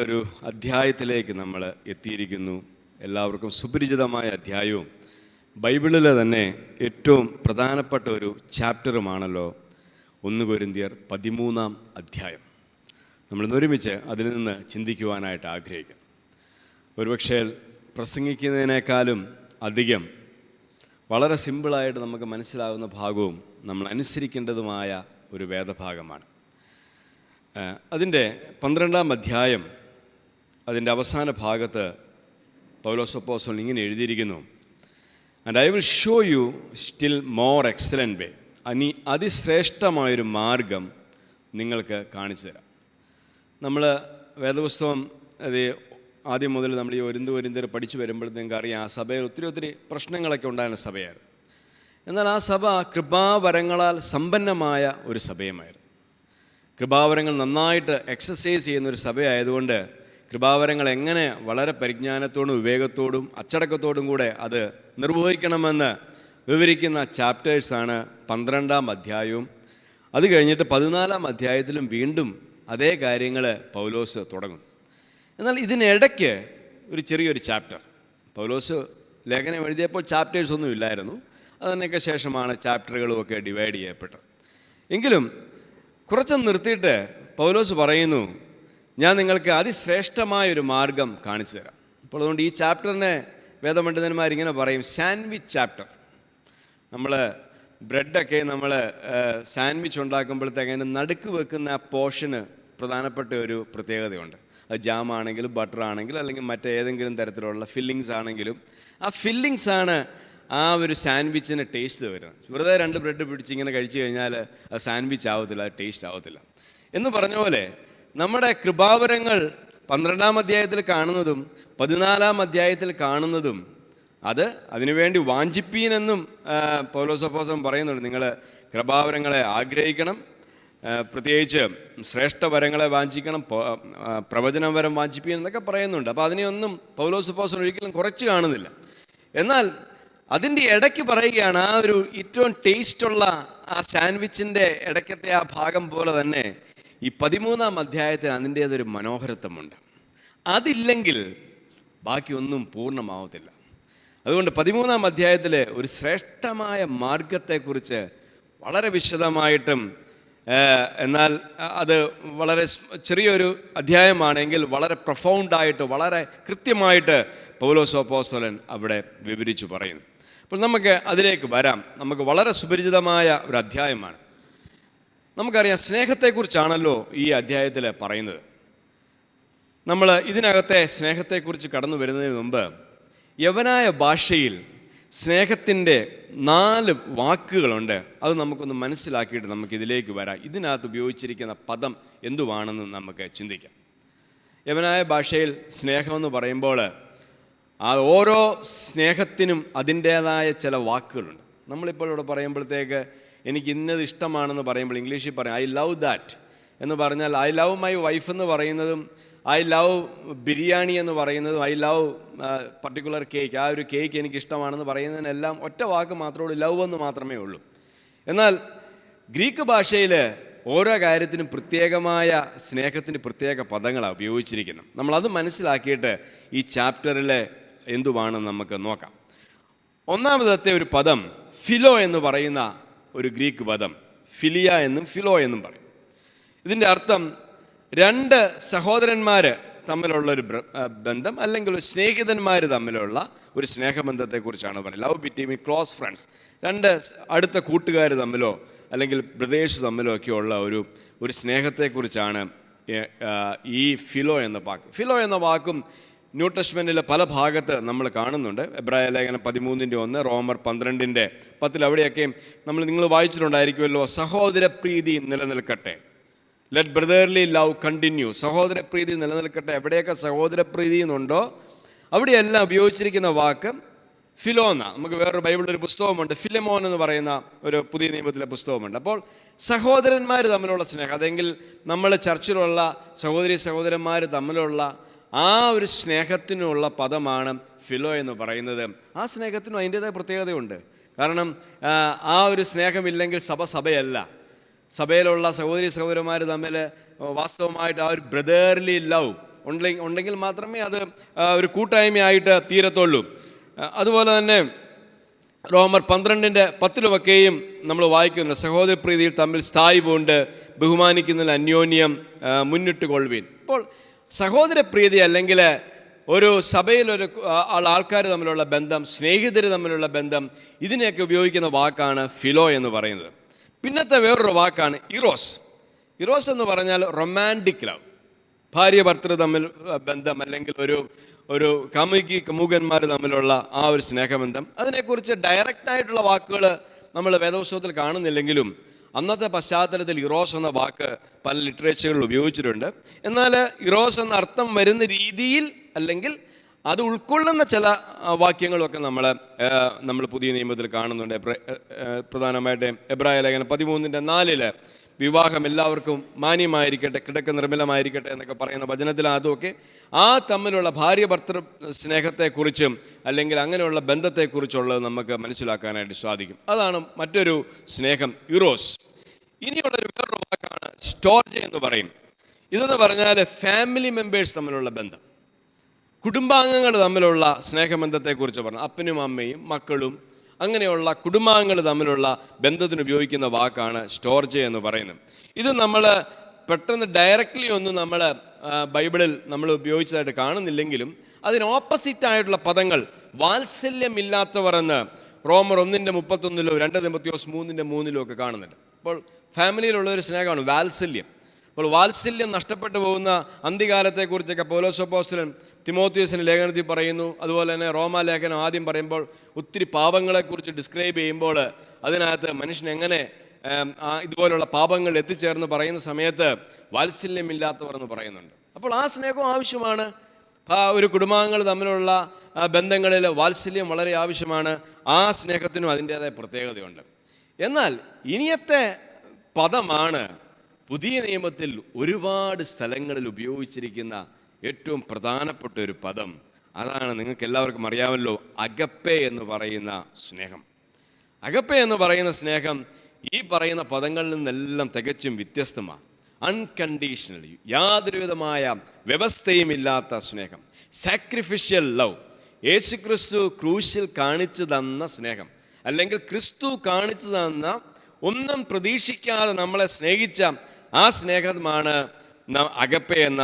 ഒരു അധ്യായത്തിലേക്ക് നമ്മൾ എത്തിയിരിക്കുന്നു. എല്ലാവർക്കും സുപരിചിതമായ അധ്യായവും ബൈബിളിലെ തന്നെ ഏറ്റവും പ്രധാനപ്പെട്ട ഒരു ചാപ്റ്ററുമാണല്ലോ 1 കൊരിന്ത്യർ 13-ാം അധ്യായം. നമ്മളിന്ന് ഒരുമിച്ച് അതിൽ നിന്ന് ചിന്തിക്കുവാനായിട്ട് ആഗ്രഹിക്കുന്നു. ഒരുപക്ഷേ പ്രസംഗിക്കുന്നതിനേക്കാളും അധികം വളരെ സിമ്പിളായിട്ട് നമുക്ക് മനസ്സിലാവുന്ന ഭാഗവും നമ്മൾ അനുസരിക്കേണ്ടതുമായ ഒരു വേദഭാഗമാണ്. അതിൻ്റെ 12-ാം അധ്യായം അതിൻ്റെ അവസാന ഭാഗത്ത് പൗലോസ് അപ്പോസ്തലൻ ഇങ്ങനെ എഴുതിയിരിക്കുന്നു: and I will show you still more excellent way. അതിശ്രേഷ്ഠമായൊരു മാർഗം നിങ്ങൾക്ക് കാണിച്ചു തരാം. നമ്മൾ വേദപുസ്തകം അത് ആദ്യം മുതൽ നമ്മൾ ഈ 1 കൊരിന്ത്യർ പഠിച്ചു വരുമ്പോഴത്തേക്ക് അറിയാം, ആ സഭയിൽ ഒത്തിരി പ്രശ്നങ്ങളൊക്കെ ഉണ്ടായിരുന്ന സഭയായിരുന്നു. എന്നാൽ ആ സഭ കൃപാവരങ്ങളാൽ സമ്പന്നമായ ഒരു സഭയുമായിരുന്നു. കൃപാവരങ്ങൾ നന്നായിട്ട് എക്സസൈസ് ചെയ്യുന്നൊരു സഭയായതുകൊണ്ട് കൃപാവരങ്ങൾ എങ്ങനെ വളരെ പരിജ്ഞാനത്തോടും വിവേകത്തോടും അച്ചടക്കത്തോടും കൂടെ അത് നിർവഹിക്കണമെന്ന് വിവരിക്കുന്ന ചാപ്റ്റേഴ്സാണ് 12-ാം അധ്യായവും. അത് കഴിഞ്ഞിട്ട് 14-ാം അധ്യായത്തിലും വീണ്ടും അതേ കാര്യങ്ങൾ പൗലോസ് തുടങ്ങും. എന്നാൽ ഇതിനിടയ്ക്ക് ഒരു ചെറിയൊരു ചാപ്റ്റർ, പൗലോസ് ലേഖനം എഴുതിയപ്പോൾ ചാപ്റ്റേഴ്സ് ഒന്നും ഇല്ലായിരുന്നു. അതിനൊക്കെ ശേഷമാണ് ചാപ്റ്ററുകളുമൊക്കെ ഡിവൈഡ് ചെയ്യപ്പെട്ടത്. എങ്കിലും കുറച്ച് നിർത്തിയിട്ട് പൗലോസ് പറയുന്നു, ഞാൻ നിങ്ങൾക്ക് അതിശ്രേഷ്ഠമായൊരു മാർഗം കാണിച്ചു തരാം. അപ്പോൾ അതുകൊണ്ട് ഈ ചാപ്റ്ററിനെ വേദപണ്ഡിതന്മാരിങ്ങനെ പറയും, സാൻഡ്വിച്ച് ചാപ്റ്റർ. നമ്മൾ ബ്രെഡൊക്കെ നമ്മൾ സാൻഡ്വിച്ച് ഉണ്ടാക്കുമ്പോഴത്തേക്ക് അതിന് നടുക്ക് വെക്കുന്ന ആ പോർഷന് പ്രധാനപ്പെട്ട ഒരു പ്രത്യേകതയുണ്ട്. അത് ജാമാണെങ്കിലും ബട്ടർ ആണെങ്കിലും അല്ലെങ്കിൽ മറ്റേതെങ്കിലും തരത്തിലുള്ള ഫില്ലിങ്സ് ആണെങ്കിലും ആ ഫില്ലിങ്സാണ് ആ ഒരു സാൻഡ്വിച്ചിന് ടേസ്റ്റ് വരുന്നത്. വെറുതെ 2 ബ്രെഡ് പിടിച്ച് ഇങ്ങനെ കഴിച്ചു കഴിഞ്ഞാൽ അത് സാൻഡ്വിച്ച് ആവത്തില്ല, അത് ടേസ്റ്റ് ആവത്തില്ല. എന്ന് പറഞ്ഞ പോലെ നമ്മുടെ കൃപാവരങ്ങൾ 12-ാം അധ്യായത്തിൽ കാണുന്നതും 14-ാം അധ്യായത്തിൽ കാണുന്നതും അത് അതിനുവേണ്ടി വാഞ്ചിപ്പീനെന്നും പൗലോസ് അപ്പോസ്തലൻ പറയുന്നുണ്ട്. നിങ്ങൾ കൃപാവരങ്ങളെ ആഗ്രഹിക്കണം, പ്രത്യേകിച്ച് ശ്രേഷ്ഠവരങ്ങളെ വാഞ്ചിക്കണം, പ്രവചനവരം വാഞ്ചിപ്പീൻ എന്നൊക്കെ പറയുന്നുണ്ട്. അപ്പോൾ അതിനെയൊന്നും പൗലോസ് അപ്പോസ്തലൻ ഒരിക്കലും കുറച്ച് കാണുന്നില്ല. എന്നാൽ അതിൻ്റെ ഇടയ്ക്ക് പറയുകയാണ്, ആ ഒരു ഏറ്റവും ടേസ്റ്റുള്ള ആ സാൻഡ്വിച്ചിൻ്റെ ഇടയ്ക്കത്തെ ആ ഭാഗം പോലെ തന്നെ ഈ 13-ാം അധ്യായത്തിന് അതിൻ്റേതൊരു മനോഹരത്വമുണ്ട്. അതില്ലെങ്കിൽ ബാക്കിയൊന്നും പൂർണ്ണമാവത്തില്ല. അതുകൊണ്ട് 13-ാം അധ്യായത്തിൽ ഒരു ശ്രേഷ്ഠമായ മാർഗത്തെക്കുറിച്ച് വളരെ വിശദമായിട്ടും, എന്നാൽ അത് വളരെ ചെറിയൊരു അധ്യായമാണെങ്കിൽ വളരെ പ്രൊഫൗണ്ടായിട്ട് വളരെ കൃത്യമായിട്ട് പൗലോസ് അപ്പോസ്തലൻ അവിടെ വിവരിച്ചു പറയുന്നു. അപ്പോൾ നമുക്ക് അതിലേക്ക് വരാം. നമുക്ക് വളരെ സുപരിചിതമായ ഒരു അധ്യായമാണ്. നമുക്കറിയാം, സ്നേഹത്തെക്കുറിച്ചാണല്ലോ ഈ അധ്യായത്തിൽ പറയുന്നത്. നമ്മൾ ഇതിനകത്തെ സ്നേഹത്തെക്കുറിച്ച് കടന്നു വരുന്നതിന് മുമ്പ് യവനായ ഭാഷയിൽ സ്നേഹത്തിൻ്റെ 4 വാക്കുകളുണ്ട്. അത് നമുക്കൊന്ന് മനസ്സിലാക്കിയിട്ട് നമുക്കിതിലേക്ക് വരാം. ഇതിനകത്ത് ഉപയോഗിച്ചിരിക്കുന്ന പദം എന്തുവാണെന്ന് നമുക്ക് ചിന്തിക്കാം. യവനായ ഭാഷയിൽ സ്നേഹമെന്ന് പറയുമ്പോൾ ആ ഓരോ സ്നേഹത്തിനും അതിൻ്റേതായ ചില വാക്കുകളുണ്ട്. നമ്മളിപ്പോൾ ഇവിടെ പറയുമ്പോഴത്തേക്ക് എനിക്ക് ഇന്നത് ഇഷ്ടമാണെന്ന് പറയുമ്പോൾ ഇംഗ്ലീഷിൽ പറയും ഐ ലവ് ദാറ്റ് എന്ന് പറഞ്ഞാൽ, ഐ ലവ് മൈ വൈഫ് എന്ന് പറയുന്നതും ഐ ലവ് ബിരിയാണി എന്ന് പറയുന്നതും ഐ ലവ് പർട്ടിക്കുലർ കേക്ക്, ആ ഒരു കേക്ക് എനിക്ക് ഇഷ്ടമാണെന്ന് പറയുന്നതിനെല്ലാം ഒറ്റ വാക്ക് മാത്രമേ ഉള്ളൂ, ലവ് എന്ന് മാത്രമേ ഉള്ളൂ. എന്നാൽ ഗ്രീക്ക് ഭാഷയിൽ ഓരോ കാര്യത്തിനും പ്രത്യേകമായ സ്നേഹത്തിന് പ്രത്യേക പദങ്ങളാണ് ഉപയോഗിച്ചിരിക്കുന്നത്. നമ്മളത് മനസ്സിലാക്കിയിട്ട് ഈ ചാപ്റ്ററിൽ എന്തുവാണെന്ന് നമുക്ക് നോക്കാം. ഒന്നാമത്തെ ഒരു പദം ഫിലോ എന്ന് പറയുന്ന ഒരു ഗ്രീക്ക് പദം, ഫിലിയ എന്നും ഫിലോ എന്നും പറയും. ഇതിൻ്റെ അർത്ഥം 2 സഹോദരന്മാർ തമ്മിലുള്ളൊരു ബന്ധം, അല്ലെങ്കിൽ ഒരു സ്നേഹിതന്മാർ തമ്മിലുള്ള ഒരു സ്നേഹബന്ധത്തെക്കുറിച്ചാണ് പറയുന്നത്. ലവ് ബിറ്റ്വീൻ ക്ലോസ് ഫ്രണ്ട്സ്, 2 അടുത്ത കൂട്ടുകാർ തമ്മിലോ അല്ലെങ്കിൽ ബ്രദേഴ്സ് തമ്മിലോ ഒക്കെയുള്ള ഒരു സ്നേഹത്തെക്കുറിച്ചാണ് ഈ ഫിലോ എന്ന വാക്ക്. ഫിലോ എന്ന വാക്കും ന്യൂ ടെസ്റ്റ്മെൻറ്റിലെ പല ഭാഗത്ത് നമ്മൾ കാണുന്നുണ്ട്. എബ്രായ ലേഖനം 13:1, റോമർ 12:10 അവിടെയൊക്കെയും നിങ്ങൾ വായിച്ചിട്ടുണ്ടായിരിക്കുമല്ലോ, സഹോദരപ്രീതി നിലനിൽക്കട്ടെ, ലെറ്റ് ബ്രദർലി ലവ് കണ്ടിന്യൂ. സഹോദരപ്രീതി നിലനിൽക്കട്ടെ. എവിടെയൊക്കെ സഹോദരപ്രീതി എന്നുണ്ടോ അവിടെയെല്ലാം ഉപയോഗിച്ചിരിക്കുന്ന വാക്ക് ഫിലോന്ന. നമുക്ക് വേറൊരു ബൈബിളിലൊരു പുസ്തകമുണ്ട്, ഫിലെമോൻ എന്ന് പറയുന്ന ഒരു പുതിയ നിയമത്തിലെ പുസ്തകമുണ്ട്. അപ്പോൾ സഹോദരന്മാർ തമ്മിലുള്ള സ്നേഹം, അതെങ്കിൽ നമ്മൾ ചർച്ചിലുള്ള സഹോദരന്മാർ തമ്മിലുള്ള ആ ഒരു സ്നേഹത്തിനുള്ള പദമാണ് ഫിലോ എന്ന് പറയുന്നത്. ആ സ്നേഹത്തിനും അതിൻ്റേതായ പ്രത്യേകതയുണ്ട്. കാരണം ആ ഒരു സ്നേഹമില്ലെങ്കിൽ സഭയല്ല. സഭയിലുള്ള സഹോദരന്മാർ തമ്മിൽ വാസ്തവമായിട്ട് ആ ഒരു ബ്രദർലി ലവ്, ഉണ്ടെങ്കിൽ മാത്രമേ അത് ഒരു കൂട്ടായ്മയായിട്ട് തീരത്തുള്ളൂ. അതുപോലെ തന്നെ റോമർ 12:10 നമ്മൾ വായിക്കുന്നു, സഹോദരപ്രീതിയിൽ തമ്മിൽ സ്ഥായി പൂണ്ട് ബഹുമാനിക്കുന്നതിൽ അന്യോന്യം മുന്നിട്ട് കൊള്ളുവീൻ. അപ്പോൾ സഹോദരപ്രീതി അല്ലെങ്കിൽ ഒരു സഭയിലൊരു ആൾക്കാർ തമ്മിലുള്ള ബന്ധം, സ്നേഹിതർ തമ്മിലുള്ള ബന്ധം, ഇതിനെയൊക്കെ ഉപയോഗിക്കുന്ന വാക്കാണ് ഫിലോ എന്ന് പറയുന്നത്. പിന്നത്തെ വേറൊരു വാക്കാണ് ഇറോസ്. ഇറോസ് എന്ന് പറഞ്ഞാൽ റൊമാൻറ്റിക് ലവ്, ഭാര്യ ഭർത്തൃ തമ്മിൽ ബന്ധം, അല്ലെങ്കിൽ ഒരു കമുകന്മാർ തമ്മിലുള്ള ആ ഒരു സ്നേഹബന്ധം. അതിനെക്കുറിച്ച് ഡയറക്റ്റായിട്ടുള്ള വാക്കുകൾ നമ്മൾ വേദപുസ്തകത്തിൽ കാണുന്നില്ലെങ്കിലും അന്നത്തെ പശ്ചാത്തലത്തിൽ ഇറോസ് എന്ന വാക്ക് പല ലിറ്ററേച്ചറുകളിൽ ഉപയോഗിച്ചിട്ടുണ്ട്. എന്നാൽ ഇറോസ് എന്ന അർത്ഥം വരുന്ന രീതിയിൽ അല്ലെങ്കിൽ അത് ഉൾക്കൊള്ളുന്ന ചില വാക്യങ്ങളൊക്കെ നമ്മൾ പുതിയ നിയമത്തിൽ കാണുന്നുണ്ട്. പ്രധാനമായിട്ട് എബ്രായ ലേഖനം 13:4 വിവാഹം എല്ലാവർക്കും മാന്യമായിരിക്കട്ടെ, കിടക്ക നിർമ്മലമായിരിക്കട്ടെ എന്നൊക്കെ പറയുന്ന വചനത്തിൽ അതുമൊക്കെ ആ തമ്മിലുള്ള ഭാര്യ ഭർത്തൃ സ്നേഹത്തെക്കുറിച്ചും അല്ലെങ്കിൽ അങ്ങനെയുള്ള ബന്ധത്തെക്കുറിച്ചുള്ളത് നമുക്ക് മനസ്സിലാക്കാനായിട്ട് സാധിക്കും. അതാണ് മറ്റൊരു സ്നേഹം, ഇറോസ്. ഇനിയുള്ളൊരു വേറൊരു വാക്കാണ് സ്റ്റോർജ എന്ന് പറയും. ഇതെന്ന് പറഞ്ഞാൽ ഫാമിലി മെമ്പേഴ്സ് തമ്മിലുള്ള ബന്ധം, കുടുംബാംഗങ്ങൾ തമ്മിലുള്ള സ്നേഹബന്ധത്തെക്കുറിച്ച് പറഞ്ഞു. അപ്പനും അമ്മയും മക്കളും അങ്ങനെയുള്ള കുടുംബാംഗങ്ങൾ തമ്മിലുള്ള ബന്ധത്തിന് ഉപയോഗിക്കുന്ന വാക്കാണ് സ്റ്റോർജ എന്ന് പറയുന്നത്. ഇത് നമ്മൾ പെട്ടെന്ന് ഡയറക്റ്റ്ലി ഒന്നും നമ്മൾ ബൈബിളിൽ നമ്മൾ ഉപയോഗിച്ചതായിട്ട് കാണുന്നില്ലെങ്കിലും അതിന് ഓപ്പോസിറ്റായിട്ടുള്ള പദങ്ങൾ വാത്സല്യമില്ലാത്തവർ എന്ന് റോമർ 1:31 2 തിമോത്തിയോസ് 3:3 ഒക്കെ കാണുന്നുണ്ട്. അപ്പോൾ ഫാമിലിയിലുള്ള ഒരു സ്നേഹമാണ് വാത്സല്യം. അപ്പോൾ വാത്സല്യം നഷ്ടപ്പെട്ടു പോകുന്ന അന്ത്യകാലത്തെക്കുറിച്ചൊക്കെ പൗലോസ് അപ്പോസ്തലൻ തിമോത്തിയോസിൻ്റെ ലേഖനത്തിൽ പറയുന്നു. അതുപോലെ തന്നെ റോമാ ലേഖനം ആദ്യം പറയുമ്പോൾ ഒത്തിരി പാപങ്ങളെക്കുറിച്ച് ഡിസ്ക്രൈബ് ചെയ്യുമ്പോൾ അതിനകത്ത് മനുഷ്യൻ എങ്ങനെ ഇതുപോലുള്ള പാപങ്ങൾ എത്തിച്ചേർന്ന് പറയുന്ന സമയത്ത് വാത്സല്യമില്ലാത്തവർ എന്ന് പറയുന്നുണ്ട്. അപ്പോൾ ആ സ്നേഹം ആവശ്യമാണ്. ഒരു കുടുംബാംഗങ്ങൾ തമ്മിലുള്ള ബന്ധങ്ങളിൽ വാത്സല്യം വളരെ ആവശ്യമാണ്. ആ സ്നേഹത്തിനും അതിൻ്റേതായ പ്രത്യേകതയുണ്ട്. എന്നാൽ ഇനിയത്തെ പദമാണ് പുതിയ നിയമത്തിൽ ഒരുപാട് സ്ഥലങ്ങളിൽ ഉപയോഗിച്ചിരിക്കുന്ന ഏറ്റവും പ്രധാനപ്പെട്ട ഒരു പദം. അതാണ് നിങ്ങൾക്ക് എല്ലാവർക്കും അറിയാമല്ലോ, അഗപ്പേ എന്ന് പറയുന്ന സ്നേഹം. അഗപ്പേ എന്ന് പറയുന്ന സ്നേഹം ഈ പറയുന്ന പദങ്ങളിൽ നിന്നെല്ലാം തികച്ചും വ്യത്യസ്തമാണ്. അൺകണ്ടീഷണലി, യാതൊരുവിധമായ വ്യവസ്ഥയുമില്ലാത്ത സ്നേഹം, സാക്രിഫിഷ്യൽ ലവ്. യേശുക്രിസ്തു ക്രൂശിൽ കാണിച്ചു തന്ന സ്നേഹം, അല്ലെങ്കിൽ ക്രിസ്തു കാണിച്ചു തന്ന ഒന്നും പ്രതീക്ഷിക്കാതെ നമ്മളെ സ്നേഹിച്ച ആ സ്നേഹമാണ് അഗപ്പേ എന്ന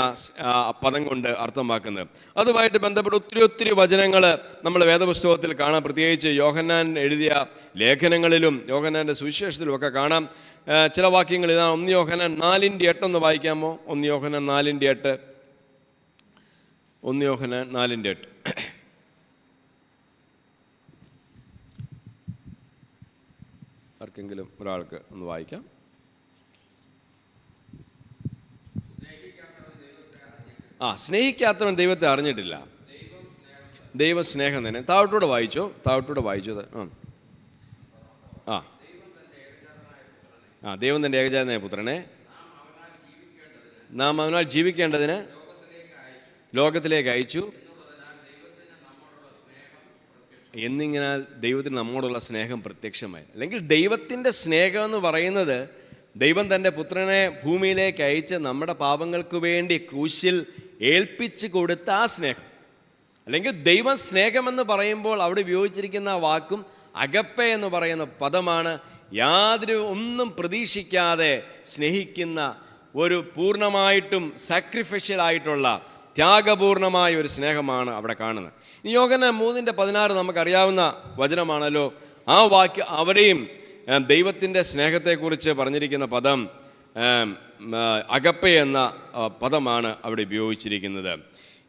പദം കൊണ്ട് അർത്ഥമാക്കുന്നത്. അതുമായിട്ട് ബന്ധപ്പെട്ട് ഒത്തിരി വചനങ്ങൾ നമ്മൾ വേദപുസ്തകത്തിൽ കാണാം. പ്രത്യേകിച്ച് യോഹന്നാൻ എഴുതിയ ലേഖനങ്ങളിലും യോഹന്നാൻ്റെ സുവിശേഷത്തിലും ഒക്കെ കാണാം. ചില വാക്യങ്ങൾ ഇതാണ്. 1 യോഹന്നാൻ 4:8 ഒന്ന് വായിക്കാമോ? 1 യോഹന്നാൻ 4:8. 1 യോഹന്നാൻ 4:8. ആർക്കെങ്കിലും ഒരാൾക്ക് ഒന്ന് വായിക്കാം. സ്നേഹിക്കാത്തവൻ ദൈവത്തെ അറിഞ്ഞിട്ടില്ല. ദൈവം സ്നേഹം തന്നെ. താഴോട്ടൂടെ വായിച്ചോ. ദൈവം തൻ്റെ ഏകജാതനായ പുത്രനെ നാം അവനാൽ ജീവിക്കേണ്ടതിന് ലോകത്തിലേക്ക് അയച്ചു എന്നിങ്ങനെ ദൈവത്തിന് നമ്മോടുള്ള സ്നേഹം പ്രത്യക്ഷമായി. അല്ലെങ്കിൽ ദൈവത്തിൻ്റെ സ്നേഹം എന്ന് പറയുന്നത് ദൈവം തൻ്റെ പുത്രനെ ഭൂമിയിലേക്ക് അയച്ച് നമ്മുടെ പാപങ്ങൾക്ക് വേണ്ടി ക്രൂശിൽ ഏൽപ്പിച്ച് കൊടുത്ത ആ സ്നേഹം. അല്ലെങ്കിൽ ദൈവം സ്നേഹമെന്ന് പറയുമ്പോൾ അവിടെ ഉപയോഗിച്ചിരിക്കുന്ന വാക്കും അഗപ്പേ എന്ന് പറയുന്ന പദമാണ്. യാതൊരു ഒന്നും പ്രതീക്ഷിക്കാതെ സ്നേഹിക്കുന്ന ഒരു പൂർണ്ണമായിട്ടും സാക്രിഫിഷ്യൽ ആയിട്ടുള്ള ത്യാഗപൂർണമായ ഒരു സ്നേഹമാണ് അവിടെ കാണുന്നത്. ഈ യോഹന്നാൻ 3:16 നമുക്കറിയാവുന്ന വചനമാണല്ലോ. ആ വാക്യം അവിടെയും ദൈവത്തിൻ്റെ സ്നേഹത്തെക്കുറിച്ച് പറഞ്ഞിരിക്കുന്ന പദം അഗപ്പേ എന്ന പദമാണ് അവിടെ ഉപയോഗിച്ചിരിക്കുന്നത്.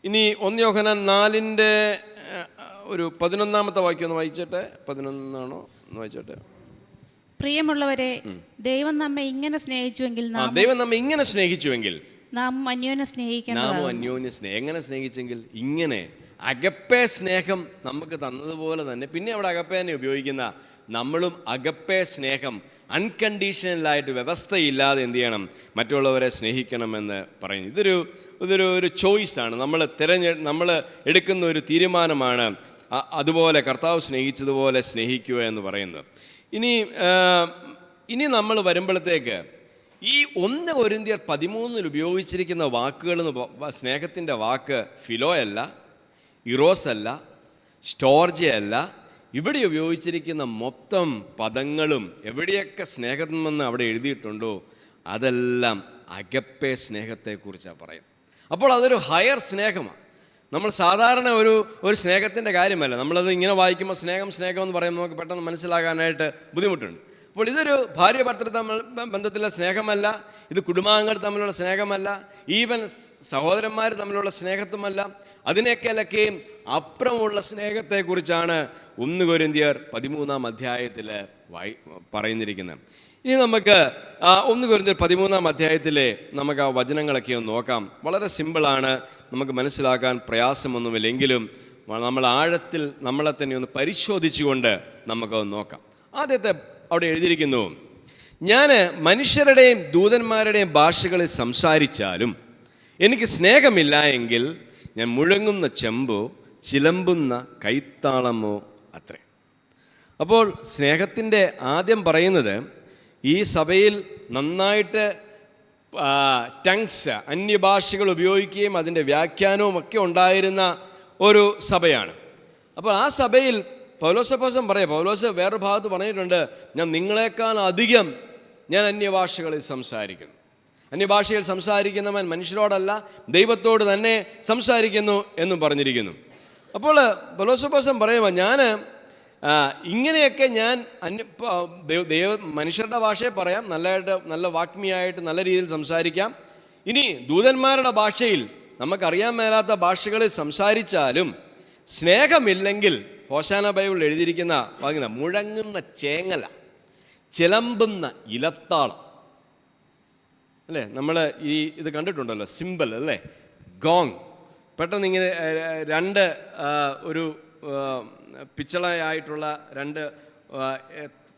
ഇനി 1 യോഹന്നാൻ 4:11 വാക്യം ഒന്ന് വായിച്ചോട്ടെ. 11 ഒന്ന് വായിച്ചോട്ടെ. പ്രിയമുള്ളവരെ, ദൈവം നമ്മെ ഇങ്ങനെ സ്നേഹിച്ചുവെങ്കിൽ നാം അന്യോന്യം സ്നേഹിക്കണം. എങ്ങനെ സ്നേഹിച്ചെങ്കിൽ ഇങ്ങനെ അഗപ്പേ സ്നേഹം നമുക്ക് തന്നതുപോലെ തന്നെ. പിന്നെ അവിടെ അഗപ്പേനെ ഉപയോഗിക്കുന്ന നമ്മളും അഗപ്പേ സ്നേഹം അൺകണ്ടീഷണലായിട്ട് വ്യവസ്ഥയില്ലാതെ എന്ത് ചെയ്യണം, മറ്റുള്ളവരെ സ്നേഹിക്കണമെന്ന് പറയുന്നു. ഇതൊരു ചോയ്സാണ്. നമ്മൾ എടുക്കുന്ന ഒരു തീരുമാനമാണ്. അതുപോലെ കർത്താവ് സ്നേഹിച്ചതുപോലെ സ്നേഹിക്കുക എന്ന് പറയുന്നത്. ഇനി നമ്മൾ വരുമ്പോഴത്തേക്ക് ഈ 1 കൊരിന്ത്യർ 13 ഉപയോഗിച്ചിരിക്കുന്ന വാക്കുകൾ സ്നേഹത്തിൻ്റെ വാക്ക് ഫിലോയല്ല, ഇറോസ് അല്ല, സ്റ്റോർജയല്ല. ഇവിടെ ഉപയോഗിച്ചിരിക്കുന്ന മൊത്തം പദങ്ങളും എവിടെയൊക്കെ സ്നേഹമെന്ന് അവിടെ എഴുതിയിട്ടുണ്ടോ അതെല്ലാം അഗപ്പേ സ്നേഹത്തെക്കുറിച്ചാണ് പറയുന്നത്. അപ്പോൾ അതൊരു ഹയർ സ്നേഹമാണ്. നമ്മൾ സാധാരണ ഒരു സ്നേഹത്തിൻ്റെ കാര്യമല്ല. നമ്മളത് ഇങ്ങനെ വായിക്കുമ്പോൾ സ്നേഹം എന്ന് പറയുമ്പോൾ നമുക്ക് പെട്ടെന്ന് മനസ്സിലാകാനായിട്ട് ബുദ്ധിമുട്ടുണ്ട്. അപ്പോൾ ഇതൊരു ഭാര്യ ഭർത്തൃ ബന്ധത്തിലുള്ള സ്നേഹമല്ല, ഇത് കുടുംബാംഗങ്ങൾ തമ്മിലുള്ള സ്നേഹമല്ല, ഈവൻ സഹോദരന്മാർ തമ്മിലുള്ള സ്നേഹത്തുമല്ല. അതിനേക്കാളൊക്കെയും അപ്പുറമുള്ള സ്നേഹത്തെക്കുറിച്ചാണ് 1 കൊരിന്ത്യർ 13 അധ്യായത്തിൽ പറയുന്നിരിക്കുന്നത്. ഇനി നമുക്ക് 1 കൊരിന്ത്യർ 13 അധ്യായത്തിലെ നമുക്ക് ആ വചനങ്ങളൊക്കെ ഒന്ന് നോക്കാം. വളരെ സിമ്പിളാണ്, നമുക്ക് മനസ്സിലാക്കാൻ പ്രയാസമൊന്നുമില്ലെങ്കിലും നമ്മൾ ആഴത്തിൽ നമ്മളെ തന്നെ ഒന്ന് പരിശോധിച്ചുകൊണ്ട് നമുക്കത് നോക്കാം. ആദ്യത്തെ അവിടെ എഴുതിയിരിക്കുന്നു, ഞാൻ മനുഷ്യരുടെയും ദൂതന്മാരുടെയും ഭാഷകളിൽ സംസാരിച്ചാലും എനിക്ക് സ്നേഹമില്ല എങ്കിൽ ഞാൻ മുഴങ്ങുന്ന ചെമ്പോ ചിലമ്പുന്ന കൈത്താളമോ അത്രേ. അപ്പോൾ സ്നേഹത്തിൻ്റെ ആദ്യം പറയുന്നത് ഈ സഭയിൽ നന്നായിട്ട് ടങ്സ് അന്യഭാഷകൾ ഉപയോഗിക്കുകയും അതിൻ്റെ വ്യാഖ്യാനവും ഒക്കെ ഉണ്ടായിരുന്ന ഒരു സഭയാണ്. അപ്പോൾ ആ സഭയിൽ പൗലോസ് വേറൊരു ഭാഗത്ത് പറഞ്ഞിട്ടുണ്ട്, ഞാൻ നിങ്ങളെക്കാൾ അധികം ഞാൻ അന്യഭാഷകളിൽ സംസാരിക്കുന്നു. അന്യഭാഷയിൽ സംസാരിക്കുന്നവൻ മനുഷ്യരോടല്ല ദൈവത്തോട് തന്നെ സംസാരിക്കുന്നു എന്നും പറഞ്ഞിരിക്കുന്നു. അപ്പോൾ പൗലോസ് പറയുമ്പോൾ ഞാൻ ഇങ്ങനെയൊക്കെ ഞാൻ മനുഷ്യരുടെ ഭാഷയെ പറയാം, നല്ല വാഗ്മിയായിട്ട് നല്ല രീതിയിൽ സംസാരിക്കാം. ഇനി ദൂതന്മാരുടെ ഭാഷയിൽ നമുക്കറിയാൻ മേലാത്ത ഭാഷകളിൽ സംസാരിച്ചാലും സ്നേഹമില്ലെങ്കിൽ ഹോശാന ബൈബിളിൽ എഴുതിയിരിക്കുന്ന വാങ്ങിന മുഴങ്ങുന്ന ചേങ്ങല, ചിലമ്പുന്ന ഇലത്താളം അല്ലേ. നമ്മൾ ഇത് കണ്ടിട്ടുണ്ടല്ലോ, സിമ്പിൾ അല്ലേ, ഗോങ്. പെട്ടെന്ന് ഇങ്ങനെ രണ്ട് ഒരു പിച്ചളയായിട്ടുള്ള രണ്ട്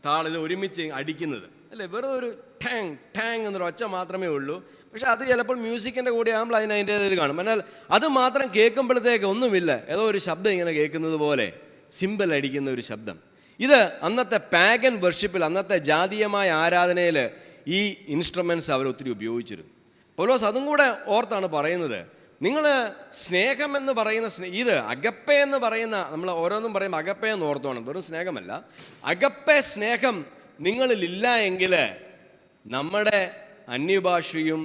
താളിത് ഒരുമിച്ച് അടിക്കുന്നത് അല്ലേ, വെറുതെ ഒരു ടാങ് ടാങ് എന്നൊരു ഒച്ച മാത്രമേ ഉള്ളൂ. പക്ഷെ അത് ചിലപ്പോൾ മ്യൂസിക്കിൻ്റെ കൂടെ ആകുമ്പോൾ അതിൻ്റെ ഇത് കാണും. എന്നാൽ അത് മാത്രം കേൾക്കുമ്പോഴത്തേക്ക് ഒന്നുമില്ല, ഏതോ ഒരു ശബ്ദം ഇങ്ങനെ കേൾക്കുന്നത് പോലെ സിമ്പിൾ അടിക്കുന്ന ഒരു ശബ്ദം. ഇത് അന്നത്തെ പാഗൻ വർഷിപ്പിൽ, അന്നത്തെ ജാതീയമായ ആരാധനയിൽ ഈ ഇൻസ്ട്രുമെൻറ്റ്സ് അവർ ഒത്തിരി ഉപയോഗിച്ചിരുന്നു. പൗലോസ് അതും കൂടെ ഓർത്താണ് പറയുന്നത്, നിങ്ങൾ സ്നേഹമെന്ന് പറയുന്ന ഇത് അഗപ്പേ എന്ന് പറയുന്ന, നമ്മൾ ഓരോന്നും പറയുമ്പോൾ അഗപ്പേ എന്ന് ഓർത്തോണം, വെറും സ്നേഹമല്ല. അഗപ്പേ സ്നേഹം നിങ്ങളിലില്ല എങ്കിൽ നമ്മുടെ അന്യഭാഷയും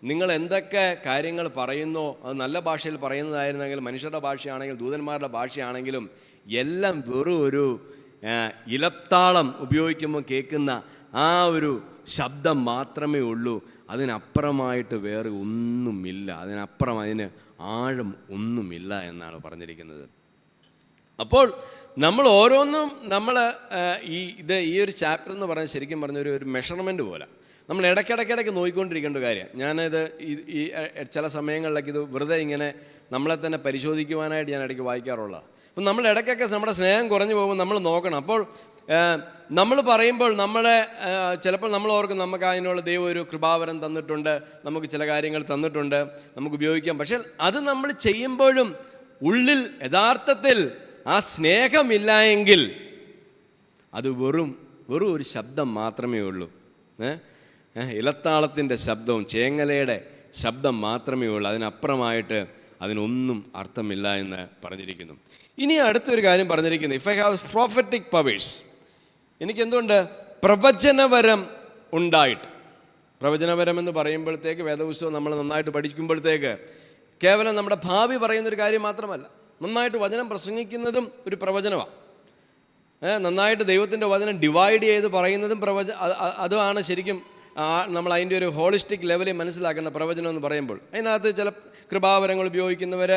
നിങ്ങൾ എന്തൊക്കെ കാര്യങ്ങൾ പറയുന്നോ അത് നല്ല ഭാഷയിൽ പറയുന്നതായിരുന്നെങ്കിൽ, മനുഷ്യരുടെ ഭാഷയാണെങ്കിലും ദൂതന്മാരുടെ ഭാഷയാണെങ്കിലും എല്ലാം വെറും ഒരു ഇലത്താളം ഉപയോഗിക്കുമ്പോൾ കേൾക്കുന്ന ആ ഒരു ശബ്ദം മാത്രമേ ഉള്ളൂ. അതിനപ്പുറമായിട്ട് വേറെ ഒന്നുമില്ല, അതിനപ്പുറം അതിന് ആഴം ഒന്നുമില്ല എന്നാണ് പറഞ്ഞിരിക്കുന്നത്. അപ്പോൾ നമ്മൾ ഓരോന്നും ഈ ഒരു ചാപ്റ്റർ എന്ന് പറഞ്ഞാൽ ശരിക്കും പറഞ്ഞൊരു മെഷർമെൻറ്റ് പോലെ നമ്മൾ ഇടയ്ക്കിടയ്ക്കിടയ്ക്ക് നോക്കിക്കൊണ്ടിരിക്കേണ്ട കാര്യമാണ്. ഞാനിത് ഈ ചില സമയങ്ങളിലൊക്കെ ഇത് വെറുതെ ഇങ്ങനെ നമ്മളെ തന്നെ പരിശോധിക്കുവാനായിട്ട് ഞാൻ ഇടയ്ക്ക് വായിക്കാറുള്ളതാണ്. അപ്പം നമ്മൾ ഇടയ്ക്കൊക്കെ നമ്മുടെ സ്നേഹം കുറഞ്ഞു പോകുമ്പോൾ നമ്മൾ നോക്കണം. അപ്പോൾ നമ്മൾ പറയുമ്പോൾ ചിലപ്പോൾ നമ്മൾ ഓർക്കും നമുക്ക് അതിനുള്ള ദൈവം ഒരു കൃപാവരം തന്നിട്ടുണ്ട്, നമുക്ക് ചില കാര്യങ്ങൾ തന്നിട്ടുണ്ട്, നമുക്ക് ഉപയോഗിക്കാം. പക്ഷേ അത് നമ്മൾ ചെയ്യുമ്പോഴും ഉള്ളിൽ യഥാർത്ഥത്തിൽ ആ സ്നേഹമില്ല എങ്കിൽ അത് വെറും ഒരു ശബ്ദം മാത്രമേ ഉള്ളൂ. ഇലത്താളത്തിൻ്റെ ശബ്ദവും ചേങ്ങലയുടെ ശബ്ദം മാത്രമേ ഉള്ളൂ, അതിനപ്പുറമായിട്ട് അതിനൊന്നും അർത്ഥമില്ല എന്ന് പറഞ്ഞിരിക്കുന്നു. ഇനി അടുത്തൊരു കാര്യം പറഞ്ഞിരിക്കുന്നു, if I have prophetic powers, എനിക്ക് എന്തുകൊണ്ട് പ്രവചനവരം ഉണ്ടായിട്ട്. പ്രവചനവരം എന്ന് പറയുമ്പോഴത്തേക്ക് വേദപുസ്തകം നമ്മൾ നന്നായിട്ട് പഠിക്കുമ്പോഴത്തേക്ക് കേവലം നമ്മുടെ ഭാവി പറയുന്നൊരു കാര്യം മാത്രമല്ല, നന്നായിട്ട് വചനം പ്രസംഗിക്കുന്നതും ഒരു പ്രവചനമാണ്. നന്നായിട്ട് ദൈവത്തിൻ്റെ വചനം ഡിവൈഡ് ചെയ്ത് പറയുന്നതും അതുമാണ് ശരിക്കും നമ്മൾ അതിൻ്റെ ഒരു ഹോളിസ്റ്റിക് ലെവലിൽ മനസ്സിലാക്കേണ്ട പ്രവചനം എന്ന് പറയുമ്പോൾ. അതിനകത്ത് ചില കൃപാവരങ്ങൾ ഉപയോഗിക്കുന്നവർ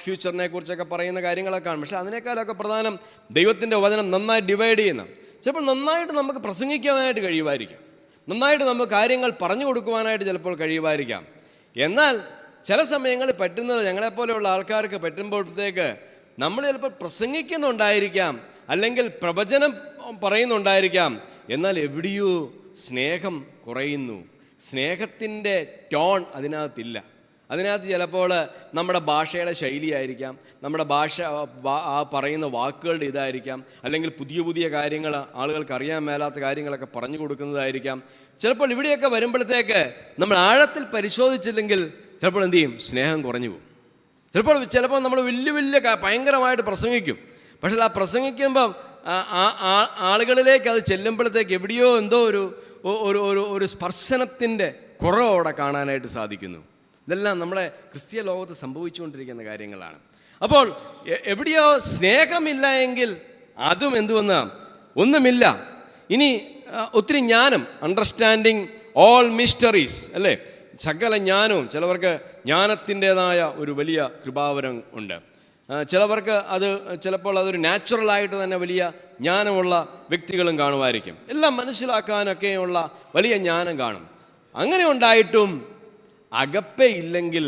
ഫ്യൂച്ചറിനെ കുറിച്ചൊക്കെ പറയുന്ന കാര്യങ്ങളൊക്കെ കാണും. പക്ഷേ അതിനേക്കാളൊക്കെ പ്രധാനം ദൈവത്തിൻ്റെ വചനം നന്നായി ഡിവൈഡ് ചെയ്യുന്ന, ചിലപ്പോൾ നന്നായിട്ട് നമുക്ക് പ്രസംഗിക്കുവാനായിട്ട് കഴിയുമായിരിക്കാം, നന്നായിട്ട് നമുക്ക് കാര്യങ്ങൾ പറഞ്ഞു കൊടുക്കുവാനായിട്ട് ചിലപ്പോൾ കഴിയുമായിരിക്കാം. എന്നാൽ ചില സമയങ്ങളിൽ പറ്റുന്നത്, ഞങ്ങളെപ്പോലെയുള്ള ആൾക്കാർക്ക് പറ്റുമ്പോഴത്തേക്ക് നമ്മൾ ചിലപ്പോൾ പ്രസംഗിക്കുന്നുണ്ടായിരിക്കാം, അല്ലെങ്കിൽ പ്രവചനം പറയുന്നുണ്ടായിരിക്കാം, എന്നാൽ എവിടെയോ സ്നേഹം കുറയുന്നു, സ്നേഹത്തിൻ്റെ ടോൺ അതിനകത്തില്ല. അതിനകത്ത് ചിലപ്പോൾ നമ്മുടെ ഭാഷയുടെ ശൈലിയായിരിക്കാം, നമ്മുടെ ഭാഷ ആ പറയുന്ന വാക്കുകളുടെ ഇതായിരിക്കാം, അല്ലെങ്കിൽ പുതിയ പുതിയ കാര്യങ്ങൾ ആളുകൾക്ക് അറിയാൻ മേലാത്ത കാര്യങ്ങളൊക്കെ പറഞ്ഞു കൊടുക്കുന്നതായിരിക്കാം. ചിലപ്പോൾ ഇവിടെയൊക്കെ വരുമ്പോഴത്തേക്ക് നമ്മൾ ആഴത്തിൽ പരിശോധിച്ചില്ലെങ്കിൽ ചിലപ്പോൾ എന്തു ചെയ്യും? സ്നേഹം കുറഞ്ഞു പോകും. ചിലപ്പോൾ നമ്മൾ വലിയ ഭയങ്കരമായിട്ട് പ്രസംഗിക്കും. പക്ഷേ ആ പ്രസംഗിക്കുമ്പം ആളുകളിലേക്ക് അത് ചെല്ലുമ്പോഴത്തേക്ക് എവിടെയോ എന്തോ ഒരു സ്പർശനത്തിൻ്റെ കുറവ് അവിടെ കാണാനായിട്ട് സാധിക്കുന്നു. ഇതെല്ലാം നമ്മുടെ ക്രിസ്തീയ ലോകത്ത് സംഭവിച്ചുകൊണ്ടിരിക്കുന്ന കാര്യങ്ങളാണ്. അപ്പോൾ എവിടെയോ സ്നേഹമില്ല എങ്കിൽ അതും എന്തുവെന്ന് ഒന്നുമില്ല. ഇനി ഒത്തിരി ജ്ഞാനം, അണ്ടർസ്റ്റാൻഡിങ് ഓൾ മിസ്റ്ററീസ്, അല്ലേ? സകല ജ്ഞാനവും, ചിലവർക്ക് ജ്ഞാനത്തിൻ്റെതായ ഒരു വലിയ കൃപാവരം ഉണ്ട്. ചിലവർക്ക് അത് ചിലപ്പോൾ അതൊരു നാച്ചുറലായിട്ട് തന്നെ വലിയ ജ്ഞാനമുള്ള വ്യക്തികളും കാണുമായിരിക്കും. എല്ലാം മനസ്സിലാക്കാനൊക്കെയുള്ള വലിയ ജ്ഞാനം കാണും. അങ്ങനെ ഉണ്ടായിട്ടും അഗപ്പെ ഇല്ലെങ്കിൽ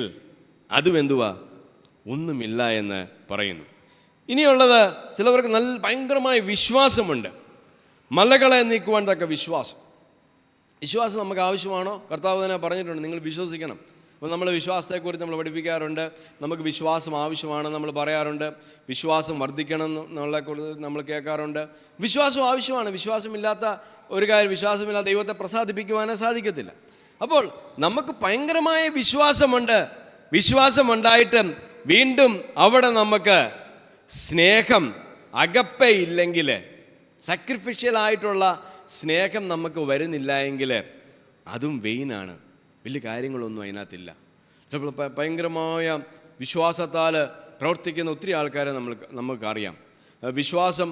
അതും എന്തുവാ? ഒന്നുമില്ല എന്ന് പറയുന്നു. ഇനിയുള്ളത്, ചിലവർക്ക് ഭയങ്കരമായ വിശ്വാസമുണ്ട്. മലകളെ നീക്കുവാൻ തക്ക വിശ്വാസം നമുക്ക് ആവശ്യമാണോ? കർത്താവ് തന്നെ പറഞ്ഞിട്ടുണ്ട്, നിങ്ങൾ വിശ്വസിക്കണം. അപ്പോൾ നമ്മൾ വിശ്വാസത്തെക്കുറിച്ച് നമ്മൾ പഠിപ്പിക്കാറുണ്ട്. നമുക്ക് വിശ്വാസം ആവശ്യമാണ് നമ്മൾ പറയാറുണ്ട്. വിശ്വാസം വർദ്ധിക്കണം എന്നുള്ളതിനെക്കുറിച്ച് നമ്മൾ കേൾക്കാറുണ്ട്. വിശ്വാസം ആവശ്യമാണ്. വിശ്വാസമില്ലാത്ത ഒരു കാര്യം, വിശ്വാസമില്ലാത്ത ദൈവത്തെ പ്രസാദിപ്പിക്കുവാനേ സാധിക്കത്തില്ല. അപ്പോൾ നമുക്ക് ഭയങ്കരമായ വിശ്വാസമുണ്ടായിട്ട് വീണ്ടും അവിടെ നമുക്ക് സ്നേഹം അഗപ്പയില്ലെങ്കിൽ, സാക്രിഫിഷ്യലായിട്ടുള്ള സ്നേഹം നമുക്ക് വരുന്നില്ല എങ്കിൽ അതും വെയിനാണ്. വലിയ കാര്യങ്ങളൊന്നും അതിനകത്തില്ല. ചിലപ്പോൾ ഭയങ്കരമായ വിശ്വാസത്താൽ പ്രവർത്തിക്കുന്ന ഒത്തിരി ആൾക്കാരെ നമുക്കറിയാം. വിശ്വാസം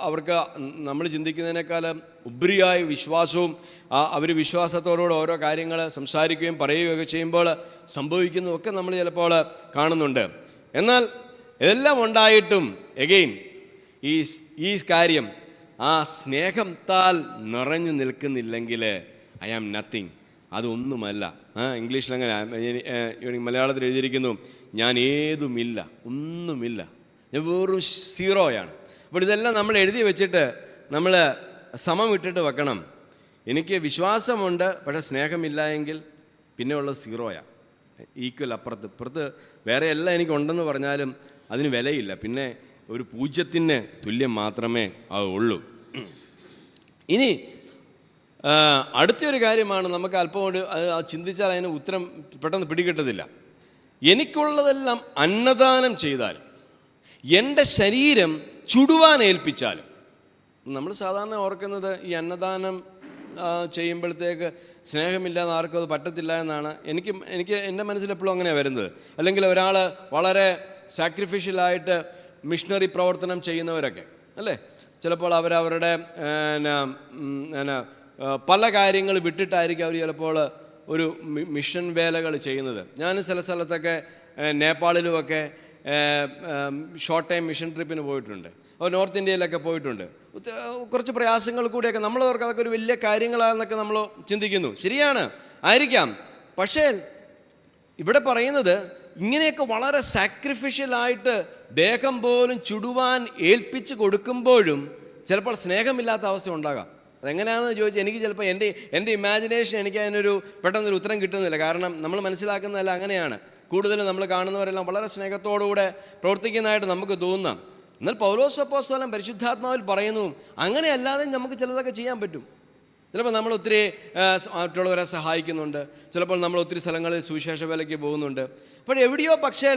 അവർക്ക് നമ്മൾ ചിന്തിക്കുന്നതിനേക്കാളും ഉപരിയായ വിശ്വാസവും അവർ വിശ്വാസത്തോടുകൂടെ ഓരോ കാര്യങ്ങൾ സംസാരിക്കുകയും പറയുകയൊക്കെ ചെയ്യുമ്പോൾ സംഭവിക്കുന്നതൊക്കെ നമ്മൾ ചിലപ്പോൾ കാണുന്നുണ്ട്. എന്നാൽ ഇതെല്ലാം ഉണ്ടായിട്ടും എഗെയിൻ ഈ കാര്യം ആ സ്നേഹത്താൽ നിറഞ്ഞു നിൽക്കുന്നില്ലെങ്കിൽ ഐ ആം നത്തിങ്, അതൊന്നുമല്ല. ഇംഗ്ലീഷിലങ്ങനെ, മലയാളത്തിൽ എഴുതിയിരിക്കുന്നു, ഞാൻ ഏതുമില്ല, ഒന്നുമില്ല, ഞാൻ വെറും സീറോയാണ്. അപ്പോൾ ഇതെല്ലാം നമ്മൾ എഴുതി വെച്ചിട്ട് നമ്മൾ സമം ഇട്ടിട്ട് വെക്കണം. എനിക്ക് വിശ്വാസമുണ്ട്, പക്ഷേ സ്നേഹമില്ല എങ്കിൽ പിന്നെ ഉള്ളത് സീറോയാണ്, ഈക്വൽ. ഇപ്പുറത്ത് വേറെ എല്ലാം എനിക്കുണ്ടെന്ന് പറഞ്ഞാലും അതിന് വിലയില്ല. പിന്നെ ഒരു പൂജ്യത്തിന് തുല്യം മാത്രമേ അത് ഉള്ളൂ. ഇനി അടുത്തൊരു കാര്യമാണ്, നമുക്ക് അല്പം കൊണ്ട് ചിന്തിച്ചാൽ അതിന് ഉത്തരം പെട്ടെന്ന് പിടികിട്ടത്തില്ല. എനിക്കുള്ളതെല്ലാം അന്നദാനം ചെയ്താലും എൻ്റെ ശരീരം ചുടുവാൻ ഏൽപ്പിച്ചാലും. നമ്മൾ സാധാരണ ഓർക്കുന്നത് ഈ അന്നദാനം ചെയ്യുമ്പോഴത്തേക്ക് സ്നേഹമില്ലാതെ ആർക്കും അത് പറ്റത്തില്ല എന്നാണ്. എനിക്ക് എൻ്റെ മനസ്സിലെപ്പോഴും അങ്ങനെയാണ് വരുന്നത്. അല്ലെങ്കിൽ ഒരാൾ വളരെ സാക്രിഫിഷ്യലായിട്ട് മിഷണറി പ്രവർത്തനം ചെയ്യുന്നവരൊക്കെ, അല്ലേ? ചിലപ്പോൾ അവരവരുടെ പല കാര്യങ്ങൾ വിട്ടിട്ടായിരിക്കും അവർ ചിലപ്പോൾ ഒരു മിഷൻ വേലകൾ ചെയ്യുന്നത്. ഞാൻ ചില സ്ഥലത്തൊക്കെ നേപ്പാളിലുമൊക്കെ ഷോർട്ട് ടൈം മിഷൻ ട്രിപ്പിന് പോയിട്ടുണ്ട്. അപ്പോൾ നോർത്ത് ഇന്ത്യയിലൊക്കെ പോയിട്ടുണ്ട്. കുറച്ച് പ്രയാസങ്ങൾ കൂടിയൊക്കെ നമ്മളവർക്ക് അതൊക്കെ ഒരു വലിയ കാര്യങ്ങളാണെന്നൊക്കെ നമ്മൾ ചിന്തിക്കുന്നു. ശരിയാണ്, ആയിരിക്കാം. പക്ഷേ ഇവിടെ പറയുന്നത് ഇങ്ങനെയൊക്കെ വളരെ സാക്രിഫിഷ്യലായിട്ട് ദേഹം പോലും ചുടുവാൻ ഏൽപ്പിച്ച് കൊടുക്കുമ്പോഴും ചിലപ്പോൾ സ്നേഹമില്ലാത്ത അവസ്ഥ ഉണ്ടാകാം. അതെങ്ങനെയാണെന്ന് ചോദിച്ചാൽ എനിക്ക് ചിലപ്പോൾ എൻ്റെ ഇമാജിനേഷൻ എനിക്ക് അതിനൊരു പെട്ടെന്നൊരു ഉത്തരം കിട്ടുന്നില്ല. കാരണം നമ്മൾ മനസ്സിലാക്കുന്നതല്ല അങ്ങനെയാണ്. കൂടുതലും നമ്മൾ കാണുന്നവരെല്ലാം വളരെ സ്നേഹത്തോടുകൂടെ പ്രവർത്തിക്കുന്നതായിട്ട് നമുക്ക് തോന്നാം. എന്നാൽ പൗലോസ് അപ്പോസ്തലൻ പരിശുദ്ധാത്മാവിൽ പറയുന്നു, അങ്ങനെയല്ലാതെ നമുക്ക് ചിലതൊക്കെ ചെയ്യാൻ പറ്റും. ചിലപ്പോൾ നമ്മൾ ഒത്തിരി മറ്റുള്ളവരെ സഹായിക്കുന്നുണ്ട്. ചിലപ്പോൾ നമ്മൾ ഒത്തിരി സ്ഥലങ്ങളിൽ സുവിശേഷ വേലയ്ക്ക് പോകുന്നുണ്ട്. അപ്പോൾ എവിടെയോ പക്ഷേ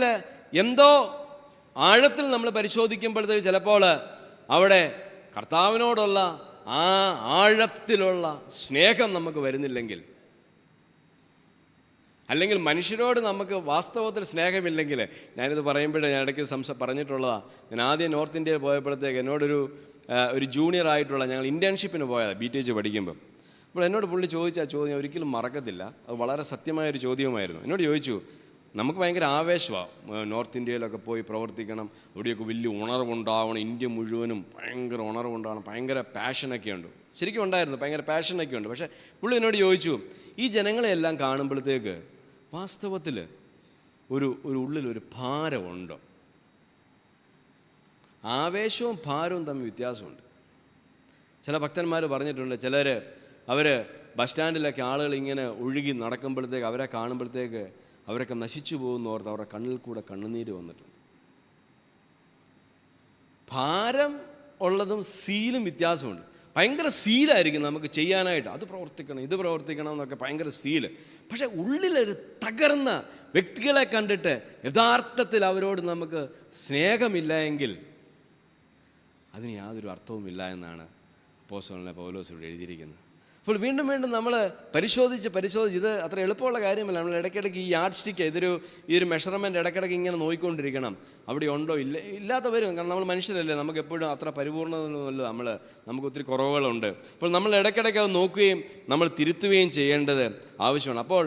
എന്തോ ആഴത്തിൽ നമ്മൾ പരിശോധിക്കുമ്പോഴത്തേക്ക് ചിലപ്പോൾ അവിടെ കർത്താവിനോടുള്ള ആ ആഴത്തിലുള്ള സ്നേഹം നമുക്ക് വരുന്നില്ലെങ്കിൽ, അല്ലെങ്കിൽ മനുഷ്യരോട് നമുക്ക് വാസ്തവത്തിൽ സ്നേഹമില്ലെങ്കിൽ, ഞാനിത് പറയുമ്പോഴേ ഞാൻ ഇടയ്ക്ക് പറഞ്ഞിട്ടുള്ളതാണ്. ഞാൻ ആദ്യം നോർത്ത് ഇന്ത്യയിൽ പോയപ്പോഴത്തേക്ക് എന്നോടൊരു ജൂനിയർ ആയിട്ടുള്ള, ഞങ്ങൾ ഇൻറ്റേൺഷിപ്പിന് പോയതാണ് BTH പഠിക്കുമ്പം. അപ്പോൾ എന്നോട് പുള്ളി ചോദിച്ച ആ ചോദ്യം ഒരിക്കലും മറക്കത്തില്ല. അത് വളരെ സത്യമായൊരു ചോദ്യവുമായിരുന്നു. എന്നോട് ചോദിച്ചു, നമുക്ക് ഭയങ്കര ആവേശമാണ് നോർത്ത് ഇന്ത്യയിലൊക്കെ പോയി പ്രവർത്തിക്കണം, അവിടെയൊക്കെ വലിയ ഉണർവുണ്ടാവണം, ഇന്ത്യ മുഴുവനും ഭയങ്കര ഉണർവുണ്ടാവണം, ഭയങ്കര പാഷനൊക്കെ ഉണ്ട്. ശരിക്കും ഉണ്ടായിരുന്നു, ഭയങ്കര പാഷനൊക്കെ ഉണ്ട്. പക്ഷേ പുള്ളി എന്നോട് ചോദിച്ചു, ഈ ജനങ്ങളെല്ലാം കാണുമ്പോഴത്തേക്ക് വാസ്തവത്തിൽ ഒരു ഉള്ളിലൊരു ഭാരമുണ്ടോ? ആവേശവും ഭാരവും തമ്മിൽ വ്യത്യാസമുണ്ട്. ചില ഭക്തന്മാർ പറഞ്ഞിട്ടുണ്ട്, അവർ ബസ് സ്റ്റാൻഡിലൊക്കെ ആളുകൾ ഇങ്ങനെ ഒഴുകി നടക്കുമ്പോഴത്തേക്ക് അവരെ കാണുമ്പോഴത്തേക്ക് അവരൊക്കെ നശിച്ചു പോകുന്നോർത്ത് അവരുടെ കണ്ണിൽ കൂടെ കണ്ണുനീര് വന്നിട്ടുണ്ട്. ഭാരം ഉള്ളതും സീലും വ്യത്യാസമുണ്ട്. ഭയങ്കര സീലായിരിക്കും നമുക്ക് ചെയ്യാനായിട്ട്, അത് പ്രവർത്തിക്കണം ഇത് പ്രവർത്തിക്കണം എന്നൊക്കെ ഭയങ്കര സീല്. പക്ഷെ ഉള്ളിലൊരു തകർന്ന വ്യക്തികളെ കണ്ടിട്ട് യഥാർത്ഥത്തിൽ അവരോട് നമുക്ക് സ്നേഹമില്ല എങ്കിൽ അതിന് യാതൊരു അർത്ഥവുമില്ല എന്നാണ് അപ്പോസ്തലനായ പൗലോസ് ഇവിടെ എഴുതിയിരിക്കുന്നത്. അപ്പോൾ വീണ്ടും വീണ്ടും നമ്മൾ പരിശോധിച്ച് ഇത് അത്ര എളുപ്പമുള്ള കാര്യമല്ല. നമ്മൾ ഇടയ്ക്കിടയ്ക്ക് ഈ യാർഡ് സ്റ്റിക്ക് ഈ ഒരു മെഷർമെൻറ്റ് ഇടയ്ക്കിടയ്ക്ക് ഇങ്ങനെ നോക്കിക്കൊണ്ടിരിക്കണം. അവിടെ ഉണ്ടോ ഇല്ലാത്തവരും, കാരണം നമ്മൾ മനുഷ്യരല്ലേ, നമുക്ക് എപ്പോഴും അത്ര പരിപൂർണ്ണതയൊന്നുമല്ല, നമുക്ക് ഒത്തിരി കുറവുകളുണ്ട്. അപ്പോൾ നമ്മൾ ഇടയ്ക്കിടയ്ക്ക് അത് നോക്കുകയും നമ്മൾ തിരുത്തുകയും ചെയ്യേണ്ടത് ആവശ്യമാണ്. അപ്പോൾ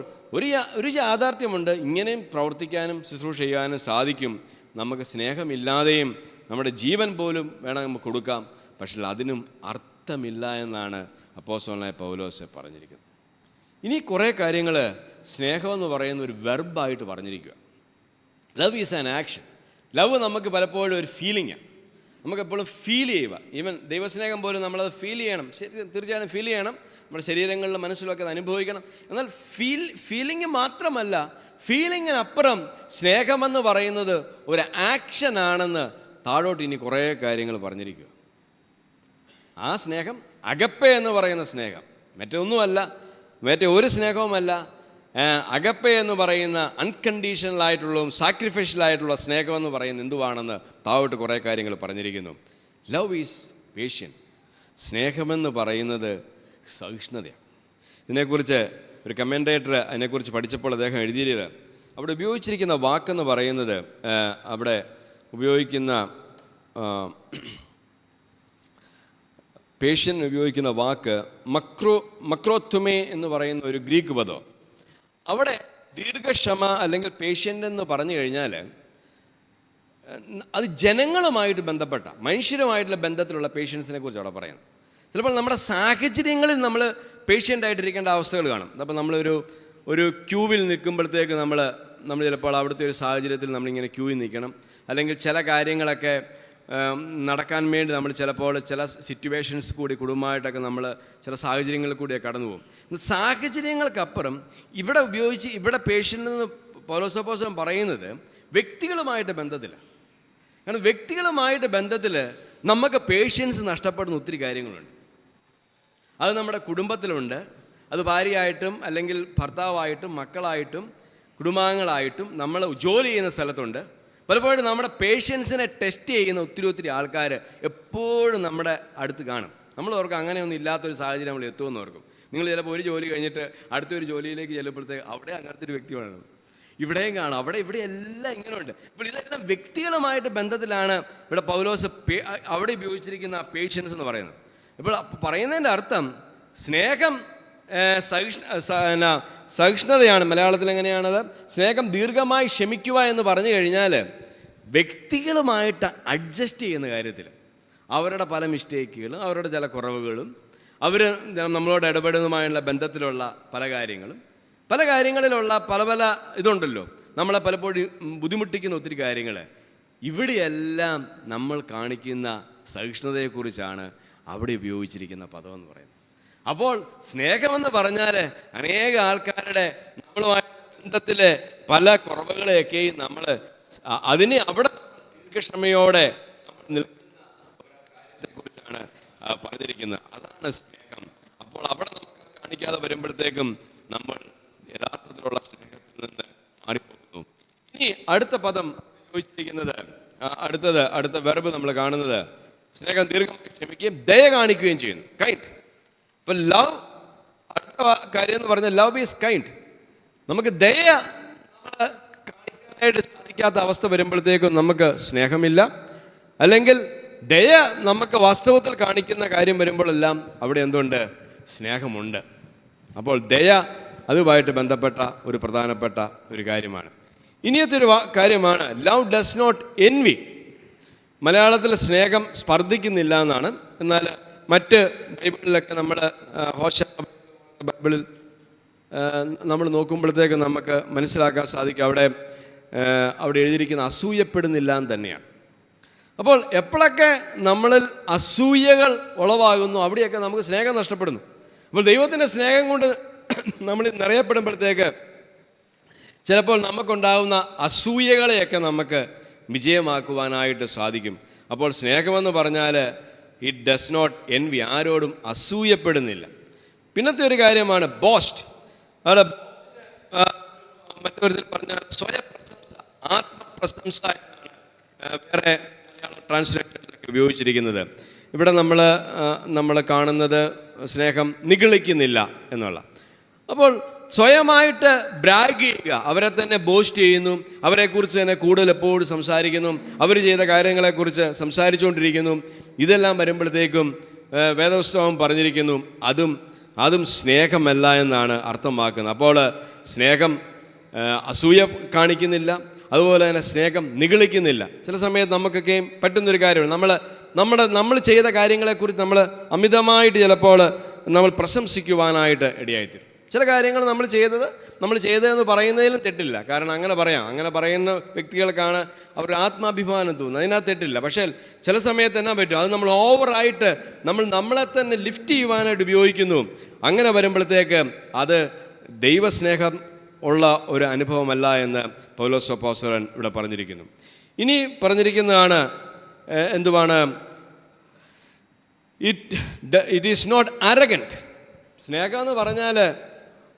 ഒരു യാഥാർത്ഥ്യമുണ്ട്, ഇങ്ങനെയും പ്രവർത്തിക്കാനും ശുശ്രൂഷ ചെയ്യാനും സാധിക്കും. നമുക്ക് സ്നേഹമില്ലാതെയും നമ്മുടെ ജീവൻ പോലും വേണം നമുക്ക് കൊടുക്കാം, പക്ഷേ അതിനും അർത്ഥമില്ല എന്നാണ് അപ്പോസ്തലനായ പൗലോസ് പറഞ്ഞിരിക്കുന്നത്. ഇനി കുറേ കാര്യങ്ങൾ സ്നേഹമെന്ന് പറയുന്ന ഒരു വെർബായിട്ട് പറഞ്ഞിരിക്കുക. Love is an action. Love നമുക്ക് പലപ്പോഴും ഒരു ഫീലിംഗാണ്, നമുക്കെപ്പോഴും ഫീൽ ചെയ്യുക. ഈവൻ ദൈവസ്നേഹം പോലും നമ്മളത് ഫീൽ ചെയ്യണം, തീർച്ചയായും ഫീൽ ചെയ്യണം, നമ്മുടെ ശരീരങ്ങളിലും മനസ്സിലൊക്കെ അത് അനുഭവിക്കണം. എന്നാൽ ഫീലിംഗ് മാത്രമല്ല, ഫീലിങ്ങിനപ്പുറം സ്നേഹമെന്ന് പറയുന്നത് ഒരു ആക്ഷനാണെന്ന് താഴോട്ട് ഇനി കുറേ കാര്യങ്ങൾ പറഞ്ഞിരിക്കുക. ആ സ്നേഹം അഗപ്പെ എന്ന് പറയുന്ന സ്നേഹം മറ്റേ ഒരു സ്നേഹവുമല്ല. അഗപ്പെ എന്ന് പറയുന്ന അൺകണ്ടീഷണലായിട്ടുള്ളതും സാക്രിഫൈഷ്യലായിട്ടുള്ള സ്നേഹം എന്ന് പറയുന്നത് എന്തുവാണെന്ന് താഴോട്ട് കുറേ കാര്യങ്ങൾ പറഞ്ഞിരിക്കുന്നു. Love is patient. സ്നേഹമെന്ന് പറയുന്നത് സഹിഷ്ണുതയാണ്. ഇതിനെക്കുറിച്ച് ഒരു കമൻറ്റേറ്റർ അതിനെക്കുറിച്ച് പഠിച്ചപ്പോൾ അദ്ദേഹം എഴുതിയത്, അവിടെ ഉപയോഗിച്ചിരിക്കുന്ന വാക്കെന്ന് പറയുന്നത്, അവിടെ ഉപയോഗിക്കുന്ന പേഷ്യൻ ഉപയോഗിക്കുന്ന വാക്ക് മക്രോത്തുമേ എന്ന് പറയുന്ന ഒരു ഗ്രീക്ക് പദം. അവിടെ ദീർഘക്ഷമ അല്ലെങ്കിൽ പേഷ്യൻ്റ് എന്ന് പറഞ്ഞു കഴിഞ്ഞാൽ അത് ജനങ്ങളുമായിട്ട് ബന്ധപ്പെട്ട മനുഷ്യരുമായിട്ടുള്ള ബന്ധത്തിലുള്ള പേഷ്യൻസിനെ കുറിച്ച് അവിടെ പറയുന്നത്. ചിലപ്പോൾ നമ്മുടെ സാഹചര്യങ്ങളിൽ നമ്മൾ പേഷ്യൻ്റായിട്ടിരിക്കേണ്ട അവസ്ഥകൾ കാണും. അപ്പോൾ നമ്മളൊരു ക്യൂവിൽ നിൽക്കുമ്പോഴത്തേക്ക് നമ്മൾ ചിലപ്പോൾ അവിടുത്തെ ഒരു സാഹചര്യത്തിൽ നമ്മളിങ്ങനെ ക്യൂവിൽ നിൽക്കണം, അല്ലെങ്കിൽ ചില കാര്യങ്ങളൊക്കെ നടക്കാൻ വേണ്ടി നമ്മൾ ചിലപ്പോൾ ചില സിറ്റുവേഷൻസ് കൂടി കുടുംബമായിട്ടൊക്കെ നമ്മൾ ചില സാഹചര്യങ്ങളിൽ കൂടിയൊക്കെ കടന്നു പോകും. സാഹചര്യങ്ങൾക്കപ്പുറം ഇവിടെ പേഷ്യൻ്റ് എന്ന് പൗലോസ് പറയുന്നത് വ്യക്തികളുമായിട്ട് ബന്ധത്തിലാണ്. കാരണം വ്യക്തികളുമായിട്ട് ബന്ധത്തിൽ നമുക്ക് പേഷ്യൻസ് നഷ്ടപ്പെടുന്ന ഒത്തിരി കാര്യങ്ങളുണ്ട്. അത് നമ്മുടെ കുടുംബത്തിലുണ്ട്, അത് ഭാര്യയായിട്ടും അല്ലെങ്കിൽ ഭർത്താവായിട്ടും മക്കളായിട്ടും കുടുംബാംഗങ്ങളായിട്ടും നമ്മൾ ജോലി ചെയ്യുന്ന സ്ഥലത്തുണ്ട്. പലപ്പോഴും നമ്മുടെ പേഷ്യൻസിനെ ടെസ്റ്റ് ചെയ്യുന്ന ഒത്തിരി ആൾക്കാർ എപ്പോഴും നമ്മുടെ അടുത്ത് കാണും. നമ്മൾ ഓർക്കും അങ്ങനെയൊന്നും ഇല്ലാത്തൊരു സാഹചര്യം നമ്മൾ എത്തുമെന്ന് ഓർക്കും. നിങ്ങൾ ചിലപ്പോൾ ഒരു ജോലി കഴിഞ്ഞിട്ട് അടുത്തൊരു ജോലിയിലേക്ക് ചെല്ലുമ്പോഴത്തേക്ക് അവിടെ അങ്ങനത്തെ ഒരു വ്യക്തി വേണം, ഇവിടെയും കാണും, ഇവിടെ എല്ലാം ഇങ്ങനെയുണ്ട്. അപ്പോൾ ഇതെല്ലാം വ്യക്തികളുമായിട്ട് ബന്ധത്തിലാണ് ഇവിടെ പൗലോസ് അവിടെ ഉപയോഗിച്ചിരിക്കുന്ന പേഷ്യൻസ് എന്ന് പറയുന്നത്. ഇപ്പോൾ പറയുന്നതിൻ്റെ അർത്ഥം സ്നേഹം സഹിഷ്ണുതയാണ്. മലയാളത്തിൽ എങ്ങനെയാണത്? സ്നേഹം ദീർഘമായി ക്ഷമിക്കുക എന്ന് പറഞ്ഞു കഴിഞ്ഞാൽ വ്യക്തികളുമായിട്ട് അഡ്ജസ്റ്റ് ചെയ്യുന്ന കാര്യത്തിൽ അവരുടെ പല മിസ്റ്റേക്കുകളും അവരുടെ ചില കുറവുകളും അവർ നമ്മളോട് ഇടപെടുന്നതുമായുള്ള ബന്ധത്തിലുള്ള പല കാര്യങ്ങളിലുള്ള പല ഇതുണ്ടല്ലോ, നമ്മളെ പലപ്പോഴും ബുദ്ധിമുട്ടിക്കുന്ന ഒത്തിരി കാര്യങ്ങൾ. ഇവിടെയെല്ലാം നമ്മൾ കാണിക്കുന്ന സഹിഷ്ണുതയെക്കുറിച്ചാണ് അവിടെ ഉപയോഗിച്ചിരിക്കുന്ന പദം എന്ന് പറയുന്നത്. അപ്പോൾ സ്നേഹമെന്ന് പറഞ്ഞാൽ അനേക ആൾക്കാരുടെ നമ്മളുമായി ബന്ധത്തിലെ പല കുറവുകളെയൊക്കെയും നമ്മൾ അതിനെ അവിടെ ദീർഘക്ഷമയോടെ നമ്മൾ നിൽക്കുന്ന കാര്യത്തെക്കുറിച്ചാണ് പറഞ്ഞിരിക്കുന്നത്. അതാണ് സ്നേഹം. അപ്പോൾ അവിടെ നമുക്ക് കാണിക്കാതെ വരുമ്പോഴത്തേക്കും നമ്മൾ യഥാർത്ഥത്തിലുള്ള സ്നേഹത്തിൽ നിന്ന് മാറിപ്പോകുന്നു. ഇനി അടുത്ത പദം ഉപയോഗിച്ചിരിക്കുന്നത് അടുത്ത വെർബ് നമ്മൾ കാണുന്നത് സ്നേഹം ദീർഘമായി ക്ഷമിക്കുകയും ദയ കാണിക്കുകയും ചെയ്യുന്നു. കൈൻഡ്. ഇപ്പം ലവ്, അടുത്ത കാര്യം എന്ന് പറഞ്ഞാൽ ലവ് ഈസ് കൈൻഡ്. നമുക്ക് ദയ കാണിക്കാനായിട്ട് സാധിക്കാത്ത അവസ്ഥ വരുമ്പോഴത്തേക്കും നമുക്ക് സ്നേഹമില്ല, അല്ലെങ്കിൽ ദയ നമുക്ക് വാസ്തവത്തിൽ കാണിക്കുന്ന കാര്യം വരുമ്പോഴെല്ലാം അവിടെ എന്തുണ്ട്? സ്നേഹമുണ്ട്. അപ്പോൾ ദയ അതുമായിട്ട് ബന്ധപ്പെട്ട ഒരു പ്രധാനപ്പെട്ട ഒരു കാര്യമാണ്. ഇനിയത്തൊരു കാര്യമാണ് ലവ് ഡസ് നോട്ട് എൻവി. മലയാളത്തിൽ സ്നേഹം സ്പർദ്ധിക്കുന്നില്ല എന്നാണ്. എന്നാൽ മറ്റ് ബൈബിളിലൊക്കെ നമ്മുടെ ബൈബിളിൽ നമ്മൾ നോക്കുമ്പോഴത്തേക്ക് നമുക്ക് മനസ്സിലാക്കാൻ സാധിക്കും അവിടെ എഴുതിയിരിക്കുന്ന അസൂയപ്പെടുന്നില്ല എന്ന് തന്നെയാണ്. അപ്പോൾ എപ്പോഴൊക്കെ നമ്മളിൽ അസൂയകൾ ഉളവാകുന്നു അവിടെയൊക്കെ നമുക്ക് സ്നേഹം നഷ്ടപ്പെടുന്നു. അപ്പോൾ ദൈവത്തിൻ്റെ സ്നേഹം കൊണ്ട് നമ്മൾ നിറയപ്പെടുമ്പോഴത്തേക്ക് ചിലപ്പോൾ നമുക്കുണ്ടാകുന്ന അസൂയകളെയൊക്കെ നമുക്ക് വിജയമാക്കുവാനായിട്ട് സാധിക്കും. അപ്പോൾ സ്നേഹമെന്ന് പറഞ്ഞാൽ ഇറ്റ് ഡസ് നോട്ട് എൻവി, ആരോടും അസൂയപ്പെടുന്നില്ല. പിന്നത്തെ ഒരു കാര്യമാണ് ബോസ്റ്റ്. അവിടെ മറ്റൊരു പറഞ്ഞാൽ സ്വയം പ്രശംസ, ആത്മപ്രശംസ എന്നാണ് വേറെ മലയാളം ട്രാൻസ്ലേഷനിലൊക്കെ ഉപയോഗിച്ചിരിക്കുന്നത്. ഇവിടെ നമ്മൾ കാണുന്നത് സ്നേഹം നിഗളിക്കുന്നില്ല എന്നുള്ള. അപ്പോൾ സ്വയമായിട്ട് ബ്രാഗ് ചെയ്യുക, അവരെ തന്നെ ബോസ്റ്റ് ചെയ്യുന്നു, അവരെക്കുറിച്ച് തന്നെ കൂടുതൽ എപ്പോഴും സംസാരിക്കുന്നു, അവർ ചെയ്ത കാര്യങ്ങളെക്കുറിച്ച് സംസാരിച്ചുകൊണ്ടിരിക്കുന്നു. ഇതെല്ലാം വരുമ്പോഴത്തേക്കും വേദപുസ്തകം പറഞ്ഞിരിക്കുന്നു അതും സ്നേഹമല്ല എന്നാണ് അർത്ഥമാക്കുന്നത്. അപ്പോൾ സ്നേഹം അസൂയ കാണിക്കുന്നില്ല, അതുപോലെ തന്നെ സ്നേഹം നിഗളിക്കുന്നില്ല. ചില സമയത്ത് നമുക്കൊക്കെയും പറ്റുന്നൊരു കാര്യമാണ്, നമ്മൾ ചെയ്ത കാര്യങ്ങളെക്കുറിച്ച് നമ്മൾ അമിതമായിട്ട് ചിലപ്പോൾ നമ്മൾ പ്രശംസിക്കുവാനായിട്ട് ഇടയായിത്തീരും. ചില കാര്യങ്ങൾ നമ്മൾ ചെയ്തതെന്ന് പറയുന്നതിലും തെറ്റില്ല, കാരണം അങ്ങനെ പറയുന്ന വ്യക്തികൾക്കാണ് അവർ ആത്മാഭിമാനം തോന്നുന്നത്, അതിനകത്ത് തെറ്റില്ല. പക്ഷേ ചില സമയത്ത് എന്നാ പറ്റും, അത് നമ്മൾ ഓവറായിട്ട് നമ്മളെ തന്നെ ലിഫ്റ്റ് ചെയ്യുവാനായിട്ട് ഉപയോഗിക്കുന്നു. അങ്ങനെ വരുമ്പോഴത്തേക്ക് അത് ദൈവസ്നേഹം ഉള്ള ഒരു അനുഭവമല്ല എന്ന് പൗലോസ് അപ്പോസ്തലൻ ഇവിടെ പറഞ്ഞിരിക്കുന്നു. ഇനി പറഞ്ഞിരിക്കുന്നതാണ് എന്തുവാണ്, ഇറ്റ് ഈസ് നോട്ട് അരഗൻറ്റ്. സ്നേഹം എന്ന് പറഞ്ഞാൽ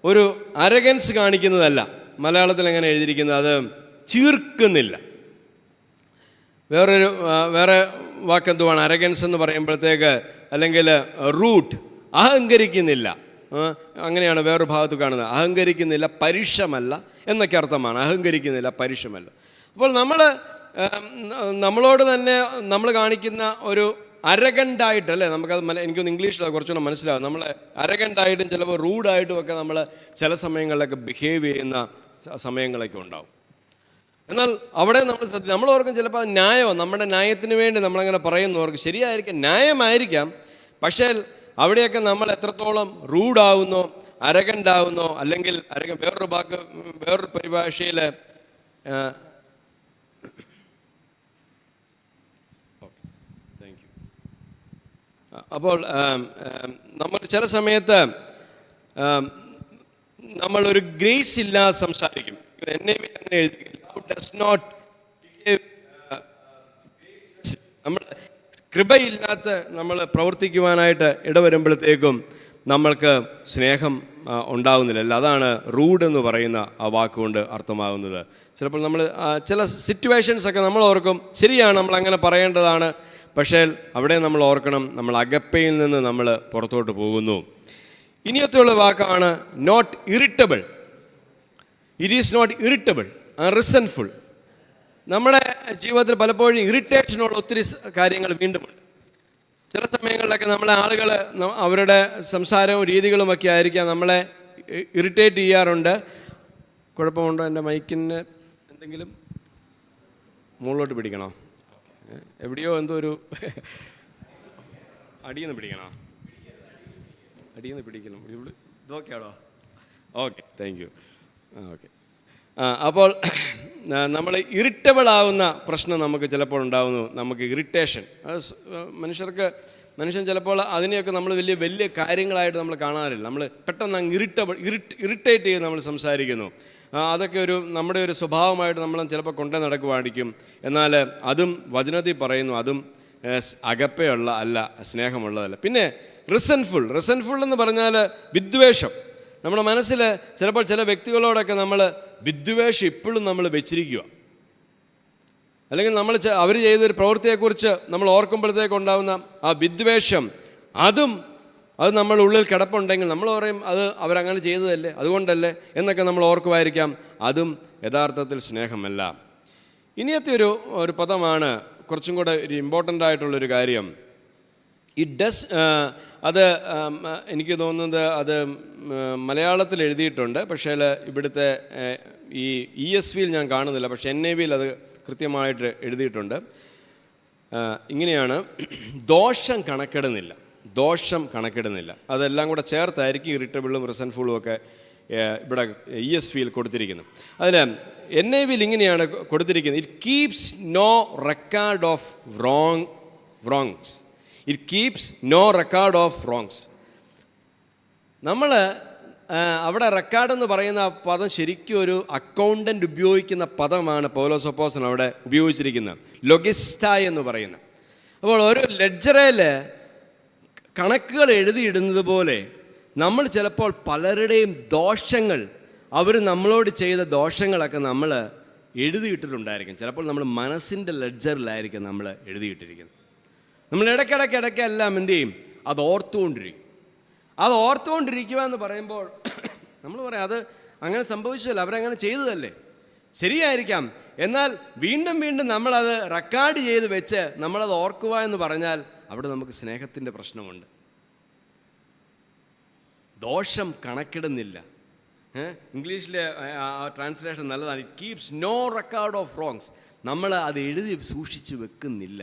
ഒരു അരഗൻസ് കാണിക്കുന്നതല്ല. മലയാളത്തിൽ എങ്ങനെ എഴുതിയിരിക്കുന്നത്, അത് ചീർക്കുന്നില്ല. വേറെ വാക്കെന്തുവാണ് അരഗൻസ് എന്ന് പറയുമ്പോഴത്തേക്ക്, അല്ലെങ്കിൽ റൂട്ട്, അഹങ്കരിക്കുന്നില്ല, അങ്ങനെയാണ് വേറൊരു ഭാഗത്ത് കാണുന്നത്. അഹങ്കരിക്കുന്നില്ല, പരുഷമല്ല എന്നൊക്കെ അർത്ഥമാണ്. അഹങ്കരിക്കുന്നില്ല, പരുഷമല്ല. അപ്പോൾ നമ്മളോട് തന്നെ നമ്മൾ കാണിക്കുന്ന ഒരു അരഗൻ്റായിട്ട്, അല്ലേ, നമുക്കത് എനിക്കൊന്ന് ഇംഗ്ലീഷിൽ കുറച്ചുകൂടെ മനസ്സിലാവും. നമ്മൾ അരഗൻ്റായിട്ടും ചിലപ്പോൾ റൂഡായിട്ടും ഒക്കെ നമ്മൾ ചില സമയങ്ങളിലൊക്കെ ബിഹേവ് ചെയ്യുന്ന സമയങ്ങളൊക്കെ ഉണ്ടാവും. എന്നാൽ അവിടെ നമ്മൾ ഓർക്കും ചിലപ്പോൾ ന്യായമാണ്, നമ്മുടെ ന്യായത്തിന് വേണ്ടി നമ്മളങ്ങനെ പറയുന്നവർക്ക് ശരിയായിരിക്കാം, ന്യായമായിരിക്കാം. പക്ഷേ അവിടെയൊക്കെ നമ്മൾ എത്രത്തോളം റൂഡാവുന്നോ, അരഗൻ്റാവുന്നോ, അല്ലെങ്കിൽ വേറൊരു പരിഭാഷയിൽ അപ്പോൾ നമ്മൾ ചില സമയത്ത് നമ്മളൊരു ഗ്രേസ് ഇല്ലാതെ സംസാരിക്കും. എന്നെ നമ്മൾ കൃപയില്ലാത്ത നമ്മൾ പ്രവർത്തിക്കുവാനായിട്ട് ഇടവരുമ്പോഴത്തേക്കും നമ്മൾക്ക് സ്നേഹം ഉണ്ടാകുന്നില്ല. അതാണ് റൂഡ് എന്ന് പറയുന്ന ആ വാക്കുകൊണ്ട് അർത്ഥമാകുന്നത്. ചിലപ്പോൾ നമ്മൾ ചില സിറ്റുവേഷൻസൊക്കെ നമ്മൾ ഓർക്കും, ശരിയാണ്, നമ്മൾ അങ്ങനെ പറയേണ്ടതാണ്. പക്ഷേ അവിടെ നമ്മൾ ഓർക്കണം, നമ്മൾ അഗപ്പയിൽ നിന്ന് നമ്മൾ പുറത്തോട്ട് പോകുന്നു. ഇനിയത്തുള്ള വാക്കാണ് not irritable. It is not irritable, resentful. നമ്മുടെ ജീവിതത്തിൽ പലപ്പോഴും ഇറിറ്റേഷനുള്ള ഒത്തിരി കാര്യങ്ങൾ വീണ്ടുമുണ്ട്. ചില സമയങ്ങളിലൊക്കെ നമ്മളെ ആളുകൾ അവരുടെ സംസാരവും രീതികളുമൊക്കെ ആയിരിക്കാം നമ്മളെ ഇറിറ്റേറ്റ് ചെയ്യാറുണ്ട്. കുഴപ്പമുണ്ടോ? എൻ്റെ മൈക്കിന് എന്തെങ്കിലും മുകളിലോട്ട് പിടിക്കണോ? എവിടെയോ എന്തോ ഒരു അടിയെന്ന് പിടിക്കണം. ഇതൊക്കെയാണോ? Okay, thank you. ഓക്കെ. അപ്പോൾ നമ്മൾ ഇറിറ്റബിൾ ആവുന്ന പ്രശ്നം നമുക്ക് ചിലപ്പോൾ ഉണ്ടാകുന്നു. നമുക്ക് ഇറിറ്റേഷൻ, മനുഷ്യൻ ചിലപ്പോൾ അതിനെയൊക്കെ നമ്മൾ വലിയ കാര്യങ്ങളായിട്ട് നമ്മൾ കാണാറില്ല. നമ്മൾ പെട്ടെന്ന് അങ്ങ് ഇറിറ്റേറ്റ് ചെയ്ത് നമ്മൾ സംസാരിക്കുന്നു. അതൊക്കെ നമ്മുടെ ഒരു സ്വഭാവമായിട്ട് നമ്മൾ ചിലപ്പോൾ കൊണ്ടേ നടക്കുവായിരിക്കും. എന്നാൽ അതും വചനത്തിൽ പറയുന്നു, അതും അകപ്പയുള്ള അല്ല, സ്നേഹമുള്ളതല്ല. പിന്നെ റിസൻഫുൾ എന്ന് പറഞ്ഞാൽ വിദ്വേഷം. നമ്മുടെ മനസ്സിൽ ചിലപ്പോൾ ചില വ്യക്തികളോടൊക്കെ നമ്മൾ വിദ്വേഷം ഇപ്പോഴും നമ്മൾ വെച്ചിരിക്കുക, അല്ലെങ്കിൽ അവർ ചെയ്തൊരു പ്രവൃത്തിയെക്കുറിച്ച് നമ്മൾ ഓർക്കുമ്പോഴത്തേക്ക് ഉണ്ടാകുന്ന ആ വിദ്വേഷം, അത് നമ്മൾ ഉള്ളിൽ കിടപ്പുണ്ടെങ്കിൽ നമ്മൾ പറയും അത് അവരങ്ങനെ ചെയ്തതല്ലേ, അതുകൊണ്ടല്ലേ എന്നൊക്കെ നമ്മൾ ഓർക്കുമായിരിക്കാം. അതും യഥാർത്ഥത്തിൽ സ്നേഹമല്ല. ഇനിയത്തെ ഒരു പദമാണ് കുറച്ചും കൂടെ ഒരു ഇമ്പോർട്ടൻ്റ് ആയിട്ടുള്ളൊരു കാര്യം. അത് എനിക്ക് തോന്നുന്നത് അത് മലയാളത്തിൽ എഴുതിയിട്ടുണ്ട്, പക്ഷേ ഇവിടുത്തെ ഈ ESV ഞാൻ കാണുന്നില്ല, പക്ഷേ NIV അത് കൃത്യമായിട്ട് എഴുതിയിട്ടുണ്ട്. ഇങ്ങനെയാണ്, ദോഷം കണക്കിടുന്നില്ല. അതെല്ലാം കൂടെ ചേർത്തായിരിക്കും ഇറിറ്റബിളും റിസൻഫുളും ഒക്കെ ഇവിടെ ESV കൊടുത്തിരിക്കുന്നത്. അതിൽ NIV ഇങ്ങനെയാണ് കൊടുത്തിരിക്കുന്നത്, it keeps no record of wrongs. It keeps no record of wrongs. നമ്മൾ അവിടെ റെക്കാർഡ് എന്ന് പറയുന്ന പദം ശരിക്കും ഒരു അക്കൗണ്ടൻ്റ് ഉപയോഗിക്കുന്ന പദമാണ് പൗലോസ് അപ്പോസ്തലൻ അവിടെ ഉപയോഗിച്ചിരിക്കുന്നത്, ലൊഗിസ്റ്റായ് എന്ന് പറയുന്നത്. അപ്പോൾ ഒരു ലെഡ്ജറിൽ കണക്കുകൾ എഴുതിയിടുന്നത് പോലെ നമ്മൾ ചിലപ്പോൾ പലരുടെയും ദോഷങ്ങൾ, അവർ നമ്മളോട് ചെയ്ത ദോഷങ്ങളൊക്കെ നമ്മൾ എഴുതിയിട്ടിട്ടുണ്ടായിരിക്കും. ചിലപ്പോൾ നമ്മൾ മനസ്സിൻ്റെ ലെഡ്ജറിലായിരിക്കും നമ്മൾ എഴുതിയിട്ടിരിക്കുന്നത്. നമ്മൾ ഇടയ്ക്കിടയ്ക്ക് എല്ലാം എന്തു ചെയ്യും? അത് ഓർത്തുകൊണ്ടിരിക്കും. അത് ഓർത്തുകൊണ്ടിരിക്കുക എന്ന് പറയുമ്പോൾ നമ്മൾ പറയാം അത് അങ്ങനെ സംഭവിച്ചല്ലോ, അവരങ്ങനെ ചെയ്തതല്ലേ, ശരിയായിരിക്കാം. എന്നാൽ വീണ്ടും വീണ്ടും നമ്മളത് റെക്കോർഡ് ചെയ്ത് വെച്ച് നമ്മളത് ഓർക്കുക എന്ന് പറഞ്ഞാൽ അവിടെ നമുക്ക് സ്നേഹത്തിൻ്റെ പ്രശ്നമുണ്ട്. ദോഷം കണക്കിടുന്നില്ല. ഇംഗ്ലീഷിലെ ട്രാൻസ്ലേഷൻ നല്ലതാണ്, it keeps no record of wrongs. നമ്മൾ അത് എഴുതി സൂക്ഷിച്ച് വെക്കുന്നില്ല.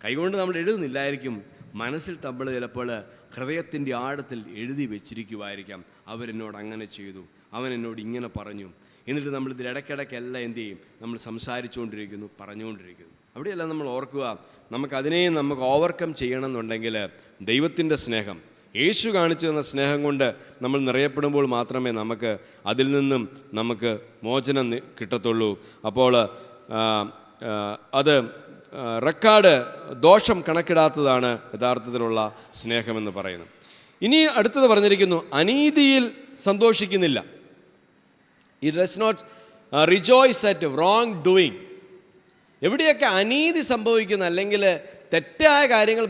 കൈകൊണ്ട് നമ്മൾ എഴുതുന്നില്ലായിരിക്കും, മനസ്സിൽ നമ്മൾ ചിലപ്പോൾ ഹൃദയത്തിൻ്റെ ആഴത്തിൽ എഴുതി വെച്ചിരിക്കുമായിരിക്കാം. അവരെന്നോട് അങ്ങനെ ചെയ്തു, അവൻ എന്നോട് ഇങ്ങനെ പറഞ്ഞു. എന്നിട്ട് നമ്മളിതിൽ ഇടയ്ക്കിടയ്ക്കെല്ലാം എന്തു ചെയ്യും? നമ്മൾ സംസാരിച്ചുകൊണ്ടിരിക്കുന്നു, പറഞ്ഞുകൊണ്ടിരിക്കുന്നു. അവിടെയല്ല നമ്മൾ ഓർക്കുക, നമുക്കതിനെയും നമുക്ക് ഓവർകം ചെയ്യണമെന്നുണ്ടെങ്കിൽ ദൈവത്തിൻ്റെ സ്നേഹം, യേശു കാണിച്ചു തന്ന സ്നേഹം കൊണ്ട് നമ്മൾ നിറയപ്പെടുമ്പോൾ മാത്രമേ നമുക്ക് അതിൽ നിന്നും നമുക്ക് മോചനം കിട്ടത്തുള്ളൂ. അപ്പോൾ അത് റെക്കോർഡ്, ദോഷം കണക്കിടാത്തതാണ് യഥാർത്ഥത്തിലുള്ള സ്നേഹമെന്ന് പറയുന്നത്. ഇനി അടുത്തത് പറഞ്ഞിരിക്കുന്നു, അനീതിയിൽ സന്തോഷിക്കുന്നില്ല. It does not rejoice at wrongdoing. എവിടെയൊക്കെ അനീതി സംഭവിക്കുന്ന അല്ലെങ്കിൽ തെറ്റായ കാര്യങ്ങൾ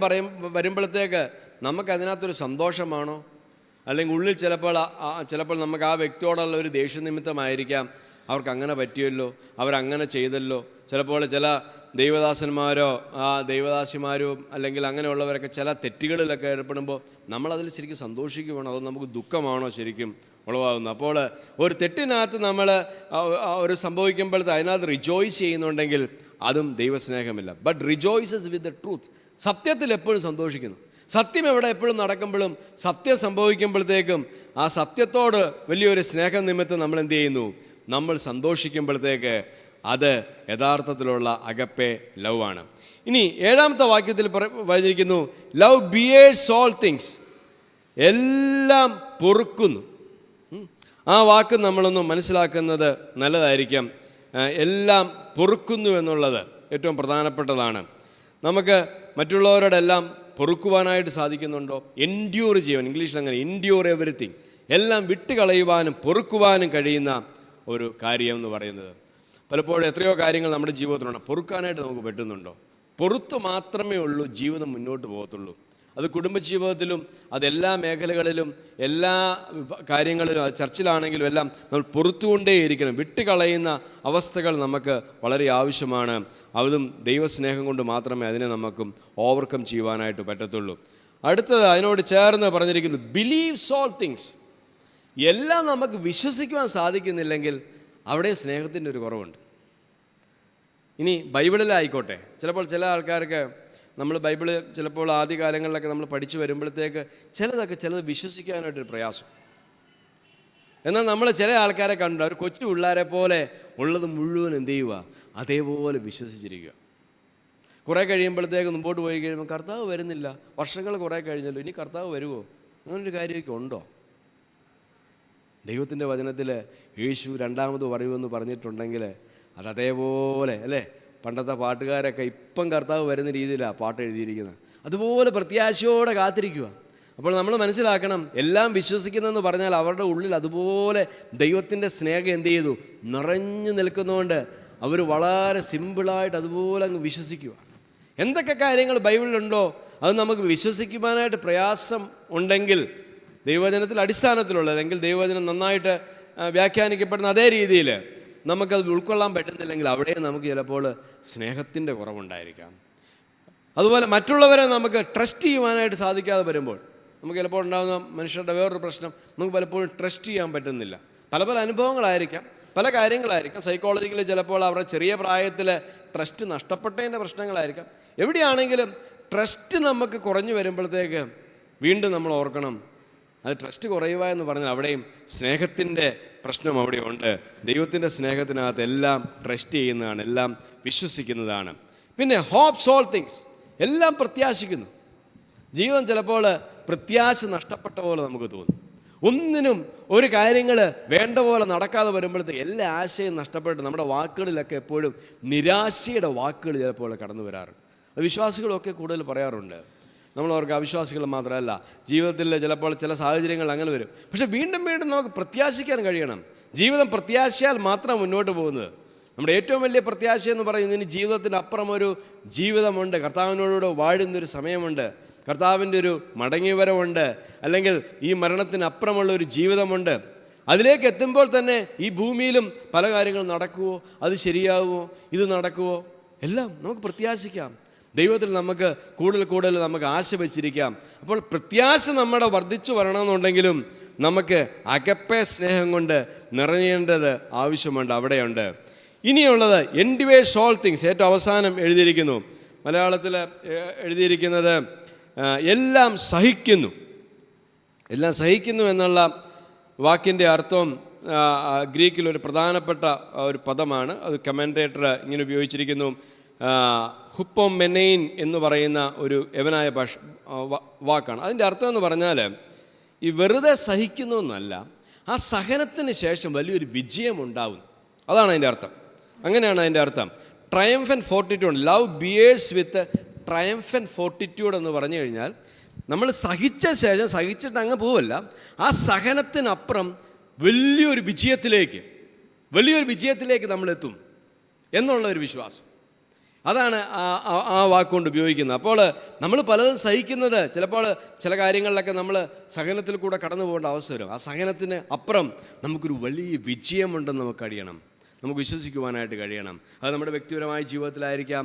വരുമ്പോഴത്തേക്ക് നമുക്കതിനകത്തൊരു സന്തോഷമാണോ, അല്ലെങ്കിൽ ഉള്ളിൽ ചിലപ്പോൾ നമുക്ക് ആ വ്യക്തിയോടുള്ള ഒരു ദേഷ്യനിമിത്തമായിരിക്കാം, അവർക്ക് അങ്ങനെ പറ്റിയല്ലോ, അവരങ്ങനെ ചെയ്തല്ലോ. ചിലപ്പോൾ ചില ദൈവദാസന്മാരോ ദൈവദാസിമാരോ അല്ലെങ്കിൽ അങ്ങനെയുള്ളവരൊക്കെ ചില തെറ്റുകളിലൊക്കെ ഏർപ്പെടുമ്പോൾ നമ്മളതിൽ ശരിക്കും സന്തോഷിക്കുകയാണോ, അത് നമുക്ക് ദുഃഖമാണോ ശരിക്കും ഉളവാകുന്നത്? അപ്പോൾ ഒരു തെറ്റിനകത്ത് നമ്മൾ ഒരു സംഭവിക്കുമ്പോഴത്തെ അതിനകത്ത് റിജോയ്സ് ചെയ്യുന്നുണ്ടെങ്കിൽ അതും ദൈവസ്നേഹമില്ല. But rejoices with the truth. സത്യത്തിൽ എപ്പോഴും സന്തോഷിക്കുന്നു. സത്യം എവിടെ എപ്പോഴും നടക്കുമ്പോഴും സത്യം സംഭവിക്കുമ്പോഴത്തേക്കും ആ സത്യത്തോട് വലിയൊരു സ്നേഹം നിമിത്തം നമ്മൾ എന്ത് ചെയ്യുന്നു? നമ്മൾ സന്തോഷിക്കുമ്പോഴത്തേക്ക് അത് യഥാർത്ഥത്തിലുള്ള അഗപ്പെ ലവ് ആണ്. ഇനി 7ാമത്തെ വാക്യത്തിൽ പറഞ്ഞിരിക്കുന്നു, ലവ് ബിയേഴ്സ് ഓൾ തിങ്സ്. എല്ലാം പൊറുക്കുന്നു. ആ വാക്ക് നമ്മളൊന്ന് മനസ്സിലാക്കുന്നത് നല്ലതായിരിക്കും. എല്ലാം പൊറുക്കുന്നു എന്നുള്ളത് ഏറ്റവും പ്രധാനപ്പെട്ടതാണ്. നമുക്ക് മറ്റുള്ളവരോടെല്ലാം പൊറുക്കുവാനായിട്ട് സാധിക്കുന്നുണ്ടോ? എൻഡ്യൂർ ചെയ്യുവാൻ, ഇംഗ്ലീഷിൽ അങ്ങനെ എൻഡ്യൂർ എവറിത്തിങ്, എല്ലാം വിട്ടുകളയുവാനും പൊറുക്കുവാനും കഴിയുന്ന ഒരു കാര്യം എന്ന് പറയുന്നത്. പലപ്പോഴും എത്രയോ കാര്യങ്ങൾ നമ്മുടെ ജീവിതത്തിലുണ്ട്, പൊറുക്കാനായിട്ട് നമുക്ക് പറ്റുന്നുണ്ടോ? പൊറുത്തു മാത്രമേ ഉള്ളൂ ജീവിതം മുന്നോട്ട് പോകത്തുള്ളൂ. അത് കുടുംബജീവിതത്തിലും അതെല്ലാ മേഖലകളിലും എല്ലാ കാര്യങ്ങളിലും, അത് ചർച്ചിലാണെങ്കിലും എല്ലാം നമ്മൾ പൊറുത്തുകൊണ്ടേയിരിക്കണം. വിട്ടുകളയുന്ന അവസ്ഥകൾ നമുക്ക് വളരെ ആവശ്യമാണ്. അതും ദൈവസ്നേഹം കൊണ്ട് മാത്രമേ അതിനെ നമുക്കും ഓവർകം ചെയ്യുവാനായിട്ട് പറ്റത്തുള്ളൂ. അടുത്തത് അതിനോട് ചേർന്ന് പറഞ്ഞിരിക്കുന്നു, ബിലീവ്സ് ഓൾ തിങ്സ്. എല്ലാം നമുക്ക് വിശ്വസിക്കുവാൻ സാധിക്കുന്നില്ലെങ്കിൽ അവിടെ സ്നേഹത്തിൻ്റെ ഒരു കുറവുണ്ട്. ഇനി ബൈബിളിലായിക്കോട്ടെ, ചിലപ്പോൾ ചില ആൾക്കാർക്ക് നമ്മൾ ബൈബിള് ചിലപ്പോൾ ആദ്യകാലങ്ങളിലൊക്കെ നമ്മൾ പഠിച്ചു വരുമ്പോഴത്തേക്ക് ചിലത് വിശ്വസിക്കാനായിട്ടൊരു പ്രയാസം. എന്നാൽ നമ്മൾ ചില ആൾക്കാരെ കണ്ടു, അവർ കൊച്ചു പിള്ളേരെ പോലെ ഉള്ളത് മുഴുവൻ എന്ത് ചെയ്യുക? അതേപോലെ വിശ്വസിച്ചിരിക്കുക. കുറേ കഴിയുമ്പോഴത്തേക്ക് മുമ്പോട്ട് പോയി കഴിയുമ്പോൾ കർത്താവ് വരുന്നില്ല, വർഷങ്ങൾ കുറേ കഴിഞ്ഞല്ലോ, ഇനി കർത്താവ് വരുമോ? അങ്ങനൊരു കാര്യമൊക്കെ ഉണ്ടോ? ദൈവത്തിൻ്റെ വചനത്തിൽ യേശു രണ്ടാമത് വരുമെന്ന് പറഞ്ഞിട്ടുണ്ടെങ്കിൽ അതേപോലെ അല്ലേ, പണ്ടത്തെ പാട്ടുകാരൊക്കെ ഇപ്പം കർത്താവ് വരുന്ന രീതിയിലാണ് പാട്ട് എഴുതിയിരിക്കുന്നത്. അതുപോലെ പ്രത്യാശയോടെ കാത്തിരിക്കുക. അപ്പോൾ നമ്മൾ മനസ്സിലാക്കണം, എല്ലാം വിശ്വസിക്കുന്നതെന്ന് പറഞ്ഞാൽ അവരുടെ ഉള്ളിൽ അതുപോലെ ദൈവത്തിൻ്റെ സ്നേഹം എന്ത് ചെയ്തു? നിറഞ്ഞു നിൽക്കുന്നതുകൊണ്ട് അവർ വളരെ സിമ്പിളായിട്ട് അതുപോലെ അങ്ങ് വിശ്വസിക്കുക. എന്തൊക്കെ കാര്യങ്ങൾ ബൈബിളിലുണ്ടോ അത് നമുക്ക് വിശ്വസിക്കുവാനായിട്ട് പ്രയാസം ഉണ്ടെങ്കിൽ, ദൈവവചനത്തിൽ അടിസ്ഥാനത്തിലുള്ള അല്ലെങ്കിൽ ദൈവവചനം നന്നായിട്ട് വ്യാഖ്യാനിക്കപ്പെടുന്ന അതേ രീതിയിൽ നമുക്കത് ഉൾക്കൊള്ളാൻ പറ്റുന്നില്ലെങ്കിൽ അവിടെ നമുക്ക് ചിലപ്പോൾ സ്നേഹത്തിൻ്റെ കുറവുണ്ടായിരിക്കാം. അതുപോലെ മറ്റുള്ളവരെ നമുക്ക് ട്രസ്റ്റ് ചെയ്യുവാനായിട്ട് സാധിക്കാതെ വരുമ്പോൾ നമുക്ക് ചിലപ്പോൾ ഉണ്ടാകുന്ന മനുഷ്യരുടെ വേറൊരു പ്രശ്നം, നമുക്ക് പലപ്പോഴും ട്രസ്റ്റ് ചെയ്യാൻ പറ്റുന്നില്ല. പല അനുഭവങ്ങളായിരിക്കാം, പല കാര്യങ്ങളായിരിക്കാം. സൈക്കോളജിക്കലി ചിലപ്പോൾ അവരുടെ ചെറിയ പ്രായത്തിൽ ട്രസ്റ്റ് നഷ്ടപ്പെട്ടതിൻ്റെ പ്രശ്നങ്ങളായിരിക്കാം. എവിടെയാണെങ്കിലും ട്രസ്റ്റ് നമുക്ക് കുറഞ്ഞു വരുമ്പോഴത്തേക്ക് വീണ്ടും നമ്മൾ ഓർക്കണം, അത് ട്രസ്റ്റ് കുറയുക എന്ന് പറഞ്ഞാൽ അവിടെയും സ്നേഹത്തിൻ്റെ പ്രശ്നം അവിടെയുണ്ട്. ദൈവത്തിൻ്റെ സ്നേഹത്തിനകത്ത് എല്ലാം ട്രസ്റ്റ് ചെയ്യുന്നതാണ്, എല്ലാം വിശ്വസിക്കുന്നതാണ്. പിന്നെ ഹോപ്സ് ഓൾ തിങ്സ്, എല്ലാം പ്രത്യാശിക്കുന്നു. ജീവിതം ചിലപ്പോൾ പ്രത്യാശ നഷ്ടപ്പെട്ട പോലെ നമുക്ക് തോന്നും. ഒന്നിനും ഒരു കാര്യങ്ങൾ വേണ്ട പോലെ നടക്കാതെ വരുമ്പോഴത്തേക്ക് എല്ലാ ആശയം നഷ്ടപ്പെട്ട് നമ്മുടെ വാക്കുകളിലൊക്കെ എപ്പോഴും നിരാശയുടെ വാക്കുകൾ ചിലപ്പോൾ കടന്നു വരാറുണ്ട്. അത് വിശ്വാസികളൊക്കെ കൂടുതൽ പറയാറുണ്ട്. നമ്മളവർക്ക് അവിശ്വാസികൾ മാത്രമല്ല, ജീവിതത്തിൽ ചിലപ്പോൾ ചില സാഹചര്യങ്ങൾ അങ്ങനെ വരും. പക്ഷേ വീണ്ടും വീണ്ടും നമുക്ക് പ്രത്യാശിക്കാൻ കഴിയണം. ജീവിതം പ്രത്യാശയാൽ മാത്രം മുന്നോട്ട് പോകുന്നത്. നമ്മുടെ ഏറ്റവും വലിയ പ്രത്യാശ എന്ന് പറയുന്നതിന് ജീവിതത്തിനപ്പുറം ഒരു ജീവിതമുണ്ട്, കർത്താവിനോടുകൂടെ വാഴുന്നൊരു സമയമുണ്ട്, കർത്താവിൻ്റെ ഒരു മടങ്ങിവരവുണ്ട്, അല്ലെങ്കിൽ ഈ മരണത്തിനപ്പുറമുള്ള ഒരു ജീവിതമുണ്ട്. അതിലേക്ക് എത്തുമ്പോൾ തന്നെ ഈ ഭൂമിയിലും പല കാര്യങ്ങളും നടക്കുമോ, അത് ശരിയാകുമോ, ഇത് നടക്കുമോ, എല്ലാം നമുക്ക് പ്രത്യാശിക്കാം. ദൈവത്തിൽ നമുക്ക് കൂടുതൽ നമുക്ക് ആശ വെച്ചിരിക്കാം. അപ്പോൾ പ്രത്യാശ നമ്മുടെ വർദ്ധിച്ചു വരണമെന്നുണ്ടെങ്കിലും നമുക്ക് അഗപ്പെ സ്നേഹം കൊണ്ട് നിറയേണ്ടത് ആവശ്യമുണ്ട്, അവിടെയുണ്ട്. ഇനിയുള്ളത് എൻഡിവേഴ്സ് ഓൾ തിങ്സ്, ഏറ്റവും അവസാനം എഴുതിയിരിക്കുന്നു. മലയാളത്തിൽ എഴുതിയിരിക്കുന്നത് എല്ലാം സഹിക്കുന്നു. എല്ലാം സഹിക്കുന്നു എന്നുള്ള വാക്കിൻ്റെ അർത്ഥം ഗ്രീക്കിലൊരു പ്രധാനപ്പെട്ട ഒരു പദമാണ്. അത് കമൻറ്റേറ്റർ ഇങ്ങനെ ഉപയോഗിച്ചിരിക്കുന്നു. ഹുപ്പോമെനെയിൻ എന്ന് പറയുന്ന ഒരു യവനായ വാക്കാണ്. അതിൻ്റെ അർത്ഥം എന്ന് പറഞ്ഞാൽ ഈ വെറുതെ സഹിക്കുന്നു എന്നല്ല, ആ സഹനത്തിന് ശേഷം വലിയൊരു വിജയമുണ്ടാവും. അതാണ് അതിൻ്റെ അർത്ഥം. അങ്ങനെയാണ് അതിൻ്റെ അർത്ഥം. ട്രയംഫൻ ഫോർട്ടിറ്റ്യൂഡ്, ലവ് ബിയേഴ്സ് വിത്ത് ട്രയംഫൻ ഫോർട്ടിറ്റ്യൂഡ് എന്ന് പറഞ്ഞു കഴിഞ്ഞാൽ നമ്മൾ സഹിച്ച ശേഷം സഹിച്ചിട്ട് അങ്ങ് പോവല്ല, ആ സഹനത്തിനപ്പുറം വലിയൊരു വിജയത്തിലേക്ക് നമ്മളെത്തും എന്നുള്ളൊരു വിശ്വാസം. അതാണ് ആ വാക്കുകൊണ്ട് ഉപയോഗിക്കുന്നത്. അപ്പോൾ നമ്മൾ പലതും സഹിക്കുന്നത്, ചിലപ്പോൾ ചില കാര്യങ്ങളിലൊക്കെ നമ്മൾ സഹനത്തിൽ കൂടെ കടന്നു പോകേണ്ട അവസ്ഥ വരും. ആ സഹനത്തിന് അപ്പുറം നമുക്കൊരു വലിയ വിജയമുണ്ടെന്ന് നമുക്ക് കഴിയണം, നമുക്ക് വിശ്വസിക്കുവാനായിട്ട് കഴിയണം. അത് നമ്മുടെ വ്യക്തിപരമായ ജീവിതത്തിലായിരിക്കാം,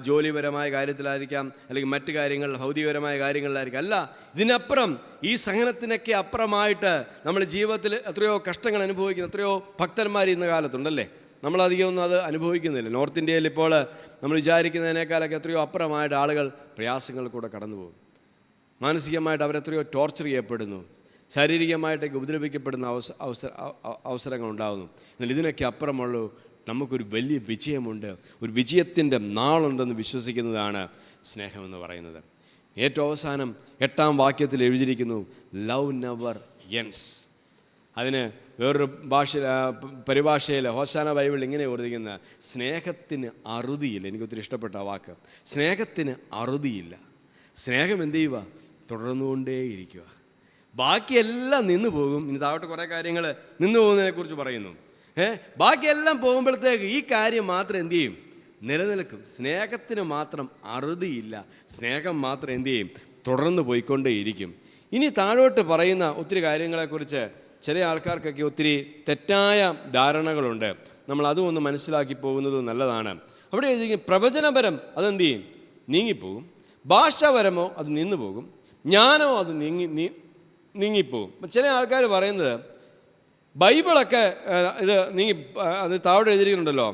ജോലിപരമായ കാര്യത്തിലായിരിക്കാം, അല്ലെങ്കിൽ മറ്റു കാര്യങ്ങൾ ഭൗതികപരമായ കാര്യങ്ങളിലായിരിക്കാം. അല്ല, ഇതിനപ്പുറം ഈ സഹനത്തിനൊക്കെ അപ്പുറമായിട്ട് നമ്മൾ ജീവിതത്തിൽ എത്രയോ കഷ്ടങ്ങൾ അനുഭവിക്കുന്ന എത്രയോ ഭക്തന്മാർ ഇന്ന കാലത്തുണ്ടല്ലേ. നമ്മളധികമൊന്നും അത് അനുഭവിക്കുന്നില്ല. നോർത്ത് ഇന്ത്യയിൽ ഇപ്പോൾ നമ്മൾ വിചാരിക്കുന്നതിനേക്കാളൊക്കെ എത്രയോ അപ്പുറമായിട്ട് ആളുകൾ പ്രയാസങ്ങളിൽ കൂടെ കടന്നു പോകും. മാനസികമായിട്ട് അവരെത്രയോ ടോർച്ചർ ചെയ്യപ്പെടുന്നു, ശാരീരികമായിട്ടൊക്കെ ഉപദ്രവിക്കപ്പെടുന്ന അവസരങ്ങൾ ഉണ്ടാകുന്നു. എന്നാൽ ഇതിനൊക്കെ അപ്പുറമുള്ള നമുക്കൊരു വലിയ വിജയമുണ്ട്, ഒരു വിജയത്തിൻ്റെ നാളുണ്ടെന്ന് വിശ്വസിക്കുന്നതാണ് സ്നേഹമെന്ന് പറയുന്നത്. ഏറ്റവും അവസാനം 8-ാം വാക്യത്തിൽ എഴുതിയിരിക്കുന്നു, ലവ് നെവർ എൻഡ്സ്. അതിന് വേറൊരു പരിഭാഷയിൽ ഹോശാന ബൈബിൾ ഇങ്ങനെ ഓർത്തിരിക്കുന്ന, സ്നേഹത്തിന് അറുതിയില്ല. എനിക്കൊത്തിരി ഇഷ്ടപ്പെട്ട ആ വാക്ക്. സ്നേഹത്തിന് അറുതിയില്ല. സ്നേഹം എന്ത് ചെയ്യുക? തുടർന്നുകൊണ്ടേയിരിക്കുക. ബാക്കിയെല്ലാം നിന്നു പോകും. ഇനി താഴോട്ട് കുറേ കാര്യങ്ങൾ നിന്നു പോകുന്നതിനെക്കുറിച്ച് പറയുന്നു. ബാക്കിയെല്ലാം പോകുമ്പോഴത്തേക്ക് ഈ കാര്യം മാത്രം എന്തു ചെയ്യും? നിലനിൽക്കും. സ്നേഹത്തിന് മാത്രം അറുതിയില്ല. സ്നേഹം മാത്രം എന്തു ചെയ്യും? തുടർന്ന് പോയിക്കൊണ്ടേയിരിക്കും. ഇനി താഴോട്ട് പറയുന്ന ഒത്തിരി കാര്യങ്ങളെക്കുറിച്ച് ചില ആൾക്കാർക്കൊക്കെ ഒത്തിരി തെറ്റായ ധാരണകളുണ്ട്. നമ്മൾ അതും ഒന്ന് മനസ്സിലാക്കി പോകുന്നത് നല്ലതാണ്. അവിടെ എഴുതി പ്രവചനപരം അതെന്ത് ചെയ്യും? നീങ്ങിപ്പോകും. ഭാഷാപരമോ അത് നിന്നു പോകും. ജ്ഞാനമോ അത് നീങ്ങിപ്പോകും. ചില ആൾക്കാർ പറയുന്നത് ബൈബിളൊക്കെ അത് താഴെ എഴുതിയിട്ടുണ്ടല്ലോ,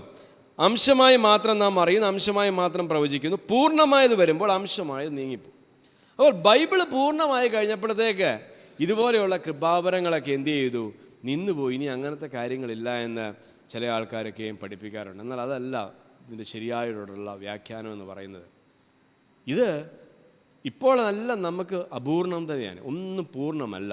അംശമായി മാത്രം നാം അറിയുന്നു, അംശമായി മാത്രം പ്രവചിക്കുന്നു, പൂർണ്ണമായത് വരുമ്പോൾ അംശമായത് നീങ്ങിപ്പോകും. അപ്പോൾ ബൈബിള് പൂർണ്ണമായി കഴിഞ്ഞപ്പോഴത്തേക്ക് ഇതുപോലെയുള്ള കൃപാവരങ്ങളൊക്കെ എന്ത് ചെയ്തു? നിന്നുപോയി. ഇനി അങ്ങനത്തെ കാര്യങ്ങളില്ല എന്ന് ചില ആൾക്കാരൊക്കെയും പഠിപ്പിക്കാറുണ്ട്. എന്നാൽ അതല്ല ഇതിൻ്റെ ശരിയായിട്ടുള്ള വ്യാഖ്യാനം എന്ന് പറയുന്നത്. ഇത് ഇപ്പോൾ നല്ല നമുക്ക് അപൂർണം തന്നെയാണ്, ഒന്നും പൂർണ്ണമല്ല.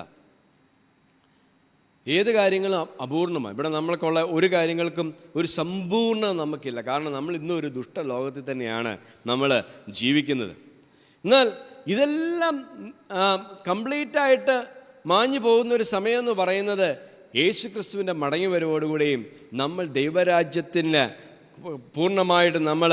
ഏത് കാര്യങ്ങളും അപൂർണമാണ്. ഇവിടെ നമ്മൾക്കുള്ള ഒരു കാര്യങ്ങൾക്കും ഒരു സമ്പൂർണ്ണത നമുക്കില്ല. കാരണം നമ്മൾ ഇന്നും ഒരു ദുഷ്ട ലോകത്തിൽ തന്നെയാണ് നമ്മൾ ജീവിക്കുന്നത്. എന്നാൽ ഇതെല്ലാം കംപ്ലീറ്റായിട്ട് മാഞ്ഞു പോകുന്നൊരു സമയമെന്ന് പറയുന്നത് യേശു ക്രിസ്തുവിൻ്റെ മടങ്ങി വരവോടുകൂടെയും നമ്മൾ ദൈവരാജ്യത്തിന് പൂർണ്ണമായിട്ട് നമ്മൾ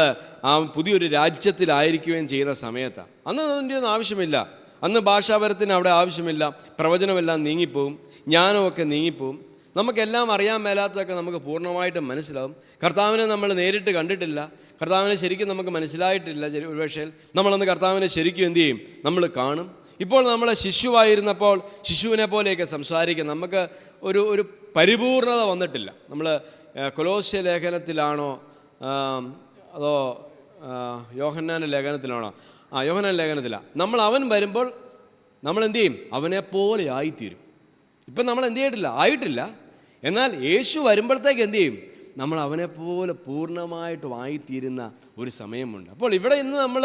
ആ പുതിയൊരു രാജ്യത്തിലായിരിക്കുകയും ചെയ്യുന്ന സമയത്താണ്. അന്ന് അതിൻ്റെ ഒന്നും ആവശ്യമില്ല. അന്ന് ഭാഷാപരത്തിന് അവിടെ ആവശ്യമില്ല. പ്രവചനമെല്ലാം നീങ്ങിപ്പോവും, ജ്ഞാനമൊക്കെ നീങ്ങിപ്പോവും. നമുക്കെല്ലാം അറിയാൻ മേലാത്തതൊക്കെ നമുക്ക് പൂർണ്ണമായിട്ട് മനസ്സിലാവും. കർത്താവിനെ നമ്മൾ നേരിട്ട് കണ്ടിട്ടില്ല, കർത്താവിനെ ശരിക്കും നമുക്ക് മനസ്സിലായിട്ടില്ല. ഒരുപക്ഷേ നമ്മളന്ന് കർത്താവിനെ ശരിക്കും എന്തു ചെയ്യും? നമ്മൾ കാണും. ഇപ്പോൾ നമ്മൾ ശിശുവായിരുന്നപ്പോൾ ശിശുവിനെ പോലെയൊക്കെ സംസാരിക്കും. നമുക്ക് ഒരു പരിപൂർണത വന്നിട്ടില്ല. നമ്മൾ കൊലോസ്യ ലേഖനത്തിലാണോ അതോ യോഹന്നാൻ്റെ ലേഖനത്തിലാണോ? യോഹന്നാൻ ലേഖനത്തിലാണ്. അവൻ വരുമ്പോൾ നമ്മൾ എന്തു ചെയ്യും? അവനെ പോലെ ആയിത്തീരും. ഇപ്പം നമ്മൾ എന്ത് ചെയ്തിട്ടില്ല, ആയിട്ടില്ല. എന്നാൽ യേശു വരുമ്പോഴത്തേക്ക് എന്തു ചെയ്യും? നമ്മൾ അവനെപ്പോലെ പൂർണ്ണമായിട്ട് ആയിത്തീരുന്ന ഒരു സമയമുണ്ട്. അപ്പോൾ ഇവിടെ ഇന്ന് നമ്മൾ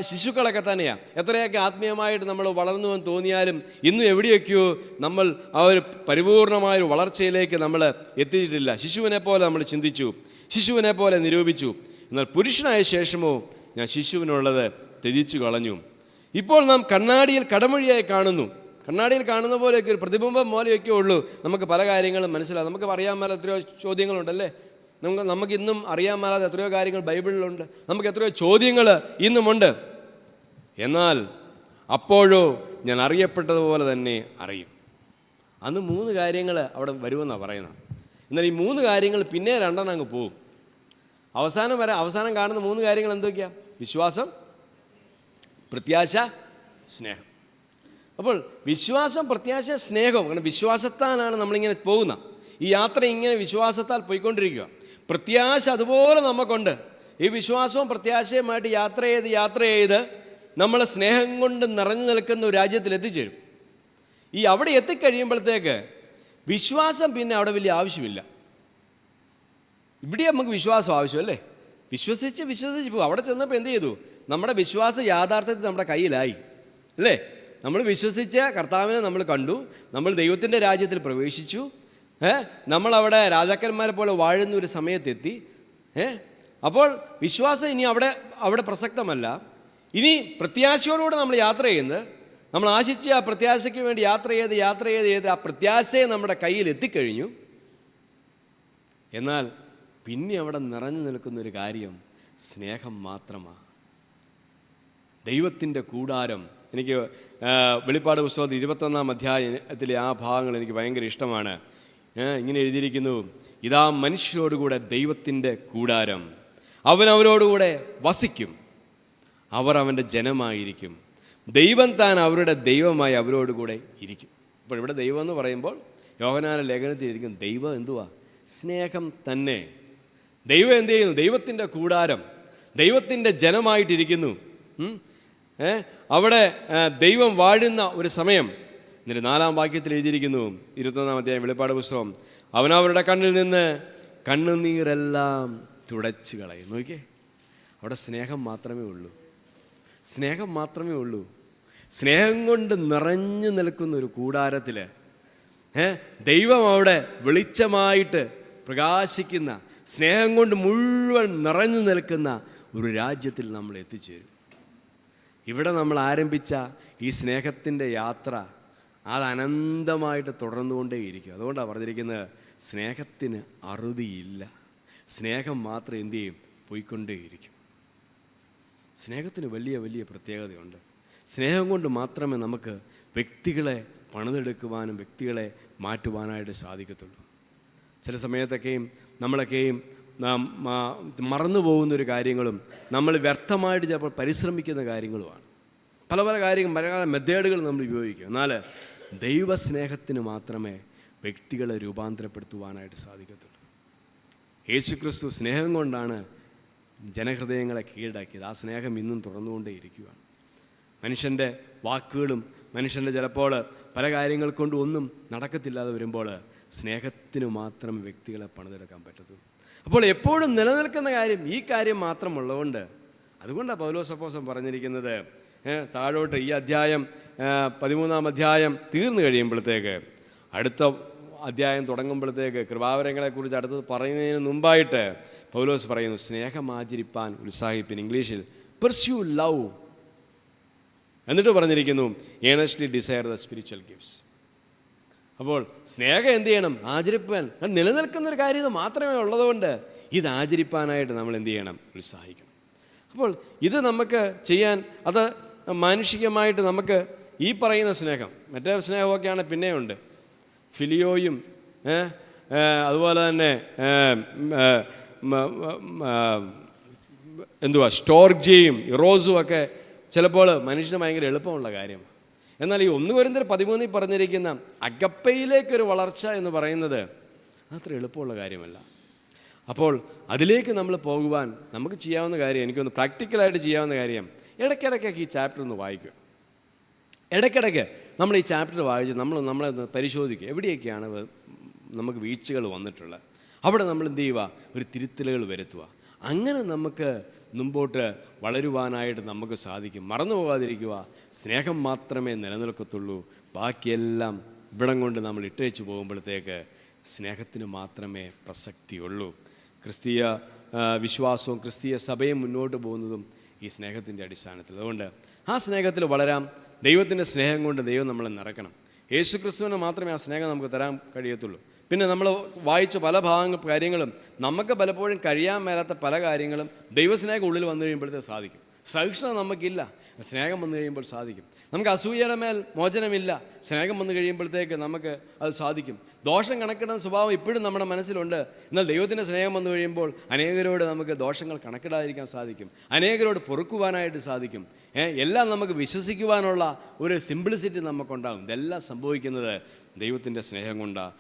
ശിശുക്കളൊക്കെ തന്നെയാണ്. എത്രയൊക്കെ ആത്മീയമായിട്ട് നമ്മൾ വളർന്നു എന്ന് തോന്നിയാലും ഇന്നും എവിടെയൊക്കെയോ നമ്മൾ ആ ഒരു പരിപൂർണമായൊരു വളർച്ചയിലേക്ക് നമ്മൾ എത്തിയിട്ടില്ല. ശിശുവിനെ പോലെ നമ്മൾ ചിന്തിച്ചു, ശിശുവിനെ പോലെ നിരൂപിച്ചു. എന്നാൽ പുരുഷനായ ശേഷമോ ഞാൻ ശിശുവിനുള്ളത് ത്യജിച്ചു കളഞ്ഞു. ഇപ്പോൾ നാം കണ്ണാടിയിൽ കടമൊഴിയായി കാണുന്നു. കണ്ണാടിയിൽ കാണുന്ന പോലെയൊക്കെ ഒരു പ്രതിബിംബം പോലെയൊക്കെ ഉള്ളൂ. നമുക്ക് പല കാര്യങ്ങളും മനസ്സിലാകും. നമുക്ക് അറിയാൻ മേലാത്ത എത്രയോ ചോദ്യങ്ങളുണ്ടല്ലേ. നമുക്ക് ഇന്നും അറിയാൻ മേലാത്ത എത്രയോ കാര്യങ്ങൾ ബൈബിളിലുണ്ട്. നമുക്ക് എത്രയോ ചോദ്യങ്ങൾ ഇന്നുമുണ്ട്. എന്നാൽ അപ്പോഴോ ഞാൻ അറിയപ്പെട്ടതുപോലെ തന്നെ അറിയും. അന്ന് 3 കാര്യങ്ങൾ അവിടെ വരുമെന്നാണ് പറയുന്നത്. എന്നാൽ ഈ 3 കാര്യങ്ങൾ പിന്നെ 2 അങ്ങ് പോകും. അവസാനം കാണുന്ന 3 കാര്യങ്ങൾ എന്തൊക്കെയാ? വിശ്വാസം, പ്രത്യാശ, സ്നേഹം. അപ്പോൾ വിശ്വാസം, പ്രത്യാശ, സ്നേഹം. കാരണം വിശ്വാസത്താലാണ് നമ്മളിങ്ങനെ പോകുന്ന ഈ യാത്ര. ഇങ്ങനെ വിശ്വാസത്താൽ പോയിക്കൊണ്ടിരിക്കുക. പ്രത്യാശ അതുപോലെ നമുക്കുണ്ട്. ഈ വിശ്വാസവും പ്രത്യാശയുമായിട്ട് യാത്ര ചെയ്ത് നമ്മൾ സ്നേഹം കൊണ്ട് നിറഞ്ഞു നിൽക്കുന്ന ഒരു രാജ്യത്തിൽ എത്തിച്ചേരും. ഈ അവിടെ എത്തിക്കഴിയുമ്പോഴത്തേക്ക് വിശ്വാസം പിന്നെ അവിടെ വലിയ ആവശ്യമില്ല. ഇവിടെ നമുക്ക് വിശ്വാസം ആവശ്യമല്ലേ. വിശ്വസിച്ച് പോകും. അവിടെ ചെന്നപ്പോൾ എന്ത് ചെയ്തു? നമ്മുടെ വിശ്വാസ യാഥാർത്ഥ്യത്തിൽ നമ്മുടെ കയ്യിലായി അല്ലേ. നമ്മൾ വിശ്വസിച്ച കർത്താവിനെ നമ്മൾ കണ്ടു. നമ്മൾ ദൈവത്തിൻ്റെ രാജ്യത്തിൽ പ്രവേശിച്ചു. നമ്മളവിടെ രാജാക്കന്മാരെ പോലെ വാഴുന്ന ഒരു സമയത്തെത്തി. അപ്പോൾ വിശ്വാസം ഇനി അവിടെ പ്രസക്തമല്ല. ഇനി പ്രത്യാശയോടുകൂടെ നമ്മൾ യാത്ര ചെയ്യുന്നത്, നമ്മൾ ആശിച്ച് ആ പ്രത്യാശയ്ക്ക് വേണ്ടി യാത്ര ചെയ്ത് ആ പ്രത്യാശയെ നമ്മുടെ കയ്യിൽ എത്തിക്കഴിഞ്ഞു. എന്നാൽ പിന്നെ അവിടെ നിറഞ്ഞു നിൽക്കുന്നൊരു കാര്യം സ്നേഹം മാത്രമാണ്. ദൈവത്തിൻ്റെ കൂടാരം. എനിക്ക് വെളിപ്പാട് പുസ്തകത്തിൽ 21-ാം അധ്യായത്തിലെ ആ ഭാഗങ്ങൾ എനിക്ക് ഭയങ്കര ഇഷ്ടമാണ്. ഇങ്ങനെ എഴുതിയിരിക്കുന്നു, ഇതാ മനുഷ്യരോടുകൂടെ ദൈവത്തിൻ്റെ കൂടാരം, അവൻ അവരോടുകൂടെ വസിക്കും, അവർ അവൻ്റെ ജനമായിരിക്കും, ദൈവം താൻ അവരുടെ ദൈവമായി അവരോടുകൂടെ ഇരിക്കും. അപ്പോൾ ഇവിടെ ദൈവം എന്ന് പറയുമ്പോൾ യോഹന്നാന്റെ ലേഖനത്തിലിരിക്കും ദൈവം എന്തുവാ? സ്നേഹം തന്നെ. ദൈവം എന്ത് ചെയ്യുന്നു? ദൈവത്തിൻ്റെ കൂടാരം, ദൈവത്തിൻ്റെ ജനമായിട്ടിരിക്കുന്നു. അവിടെ ദൈവം വാഴുന്ന ഒരു സമയം. എന്നിട്ട് 4-ാം വാക്യത്തിൽ എഴുതിയിരിക്കുന്നു, 21-ാം അധ്യായം വെളിപ്പാട് പുസ്തകം, അവനവരുടെ കണ്ണിൽ നിന്ന് കണ്ണുനീരെല്ലാം തുടച്ചു കളയും. നോക്കിയേ, അവിടെ സ്നേഹം മാത്രമേ ഉള്ളൂ. സ്നേഹം മാത്രമേ ഉള്ളൂ. സ്നേഹം കൊണ്ട് നിറഞ്ഞു നിൽക്കുന്ന ഒരു കൂടാരത്തിൽ ദൈവം അവിടെ വെളിച്ചമായിട്ട് പ്രകാശിക്കുന്ന, സ്നേഹം കൊണ്ട് മുഴുവൻ നിറഞ്ഞു നിൽക്കുന്ന ഒരു രാജ്യത്തിൽ നമ്മൾ എത്തിച്ചേരും. ഇവിടെ നമ്മൾ ആരംഭിച്ച ഈ സ്നേഹത്തിൻ്റെ യാത്ര അത് അനന്തമായിട്ട് തുടർന്നുകൊണ്ടേയിരിക്കും. അതുകൊണ്ടാണ് പറഞ്ഞിരിക്കുന്നത്, സ്നേഹത്തിന് അറുതിയില്ല. സ്നേഹം മാത്രം എന്തു ചെയ്യും? പോയിക്കൊണ്ടേയിരിക്കും. സ്നേഹത്തിന് വലിയ വലിയ പ്രത്യേകതയുണ്ട്. സ്നേഹം കൊണ്ട് മാത്രമേ നമുക്ക് വ്യക്തികളെ പണിതെടുക്കുവാനും വ്യക്തികളെ മാറ്റുവാനായിട്ട് സാധിക്കത്തുള്ളൂ. ചില സമയത്തൊക്കെയും നമ്മളൊക്കെയും മറന്നു പോകുന്നൊരു കാര്യങ്ങളും നമ്മൾ വ്യർത്ഥമായിട്ട് ചിലപ്പോൾ പരിശ്രമിക്കുന്ന കാര്യങ്ങളുമാണ്. പല കാര്യങ്ങൾ മെത്തേഡുകൾ നമ്മൾ ഉപയോഗിക്കും. എന്നാൽ ദൈവസ്നേഹത്തിന് മാത്രമേ വ്യക്തികളെ രൂപാന്തരപ്പെടുത്തുവാനായിട്ട് സാധിക്കത്തുള്ളൂ. യേശുക്രിസ്തു സ്നേഹം കൊണ്ടാണ് ജനഹൃദയങ്ങളെ കീഴടക്കിയത്. ആ സ്നേഹം ഇന്നും തുറന്നുകൊണ്ടേയിരിക്കുകയാണ്. മനുഷ്യൻ്റെ വാക്കുകളും മനുഷ്യൻ്റെ ചിലപ്പോൾ പല കാര്യങ്ങൾ കൊണ്ടും ഒന്നും നടക്കത്തില്ലാതെ വരുമ്പോൾ സ്നേഹത്തിന് മാത്രം വ്യക്തികളെ പണിതെടുക്കാൻ പറ്റത്തുള്ളൂ. അപ്പോൾ എപ്പോഴും നിലനിൽക്കുന്ന കാര്യം ഈ കാര്യം മാത്രമുള്ളതുകൊണ്ട്, അതുകൊണ്ടാണ് പൗലോസ് അപ്പോസ്തലൻ പറഞ്ഞിരിക്കുന്നത്, താഴോട്ട് ഈ അധ്യായം 13-ാം അധ്യായം തീർന്നു കഴിയുമ്പോഴത്തേക്ക് അടുത്ത അധ്യായം തുടങ്ങുമ്പോഴത്തേക്ക് കൃപാവരങ്ങളെക്കുറിച്ച് അടുത്തത് പറയുന്നതിന് മുമ്പായിട്ട് പൗലോസ് പറയുന്നു, സ്നേഹം ആചരിപ്പാൻ ഉത്സാഹിപ്പിൻ. ഇംഗ്ലീഷിൽ പെർസ്യൂ ലവ്. എന്നിട്ട് പറഞ്ഞിരിക്കുന്നു, earnestly desire the spiritual gifts. അപ്പോൾ സ്നേഹം എന്ത് ചെയ്യണം? ആചരിപ്പാൻ. നിലനിൽക്കുന്നൊരു കാര്യം ഇത് മാത്രമേ ഉള്ളതുകൊണ്ട് ഇത് ആചരിപ്പാനായിട്ട് നമ്മൾ എന്ത് ചെയ്യണം? ഉത്സാഹിക്കണം. അപ്പോൾ ഇത് നമുക്ക് ചെയ്യാൻ, അത് മാനുഷികമായിട്ട് നമുക്ക് ഈ പറയുന്ന സ്നേഹം, മറ്റേ സ്നേഹമൊക്കെയാണ് പിന്നെയുണ്ട്, ഫിലിയോയും അതുപോലെ തന്നെ സ്റ്റോർജിയും ഇറോസും ഒക്കെ ചിലപ്പോൾ മനുഷ്യന് ഭയങ്കര എളുപ്പമുള്ള കാര്യമാണ്. എന്നാൽ ഈ 1 കൊരിന്ത്യർ 13 പറഞ്ഞിരിക്കുന്ന അഗപ്പയിലേക്കൊരു വളർച്ച എന്ന് പറയുന്നത് അത്ര എളുപ്പമുള്ള കാര്യമല്ല. അപ്പോൾ അതിലേക്ക് നമ്മൾ പോകുവാൻ നമുക്ക് ചെയ്യാവുന്ന കാര്യം, എനിക്കൊന്ന് പ്രാക്ടിക്കലായിട്ട് ചെയ്യാവുന്ന കാര്യം, ഇടയ്ക്കിടയ്ക്കൊക്കെ ഈ ചാപ്റ്റർ ഒന്ന് വായിക്കുക. ഇടയ്ക്കിടയ്ക്ക് നമ്മൾ ഈ ചാപ്റ്റർ വായിച്ച് നമ്മളെ ഒന്ന് പരിശോധിക്കുക, എവിടെയൊക്കെയാണ് നമുക്ക് വീഴ്ചകൾ വന്നിട്ടുള്ളത്. അവിടെ നമ്മൾ എന്ത് ചെയ്യുക? ഒരു തിരുത്തലുകൾ വരുത്തുക. അങ്ങനെ നമുക്ക് മുമ്പോട്ട് വളരുവാനായിട്ട് നമുക്ക് സാധിക്കും. മറന്നു പോകാതിരിക്കുക, സ്നേഹം മാത്രമേ നിലനിൽക്കത്തുള്ളൂ. ബാക്കിയെല്ലാം ഇവിടം കൊണ്ട് നമ്മൾ ഇട്ടേച്ച് പോകുമ്പോഴത്തേക്ക് സ്നേഹത്തിന് മാത്രമേ പ്രസക്തിയുള്ളൂ. ക്രിസ്തീയ വിശ്വാസവും ക്രിസ്തീയ സഭയും മുന്നോട്ട് പോകുന്നതും ഈ സ്നേഹത്തിൻ്റെ അടിസ്ഥാനത്തിൽ. അതുകൊണ്ട് ആ സ്നേഹത്തിൽ വളരാം. ദൈവത്തിൻ്റെ സ്നേഹം കൊണ്ട് ദൈവം നമ്മളെ നിറയ്ക്കണം. യേശു ക്രിസ്തുവിന് മാത്രമേ ആ സ്നേഹം നമുക്ക് തരാൻ കഴിയത്തുള്ളൂ. പിന്നെ നമ്മൾ വായിച്ച പല കാര്യങ്ങളും നമുക്ക് പലപ്പോഴും കഴിയാൻ മേലാത്ത പല കാര്യങ്ങളും ദൈവസ്നേഹം ഉള്ളിൽ വന്നു കഴിയുമ്പോഴത്തേക്ക് സാധിക്കും. സഹിഷ്ണുത നമുക്കില്ല, സ്നേഹം വന്നു കഴിയുമ്പോൾ സാധിക്കും. നമുക്ക് അസൂയയുടെ മേൽ മോചനമില്ല, സ്നേഹം വന്നു കഴിയുമ്പോഴത്തേക്ക് നമുക്ക് അത് സാധിക്കും. ദോഷം കണക്കിടുന്ന സ്വഭാവം ഇപ്പോഴും നമ്മുടെ മനസ്സിലുണ്ട്. എന്നാൽ ദൈവത്തിൻ്റെ സ്നേഹം വന്നു കഴിയുമ്പോൾ അനേകരോട് നമുക്ക് ദോഷങ്ങൾ കണക്കിടാതിരിക്കാൻ സാധിക്കും, അനേകരോട് പൊറുക്കുവാനായിട്ട് സാധിക്കും. എല്ലാം നമുക്ക് വിശ്വസിക്കുവാനുള്ള ഒരു സിംപ്ലിസിറ്റി നമുക്കുണ്ടാകും. ഇതെല്ലാം സംഭവിക്കുന്നത് ദൈവത്തിൻ്റെ സ്നേഹം കൊണ്ടാണ്.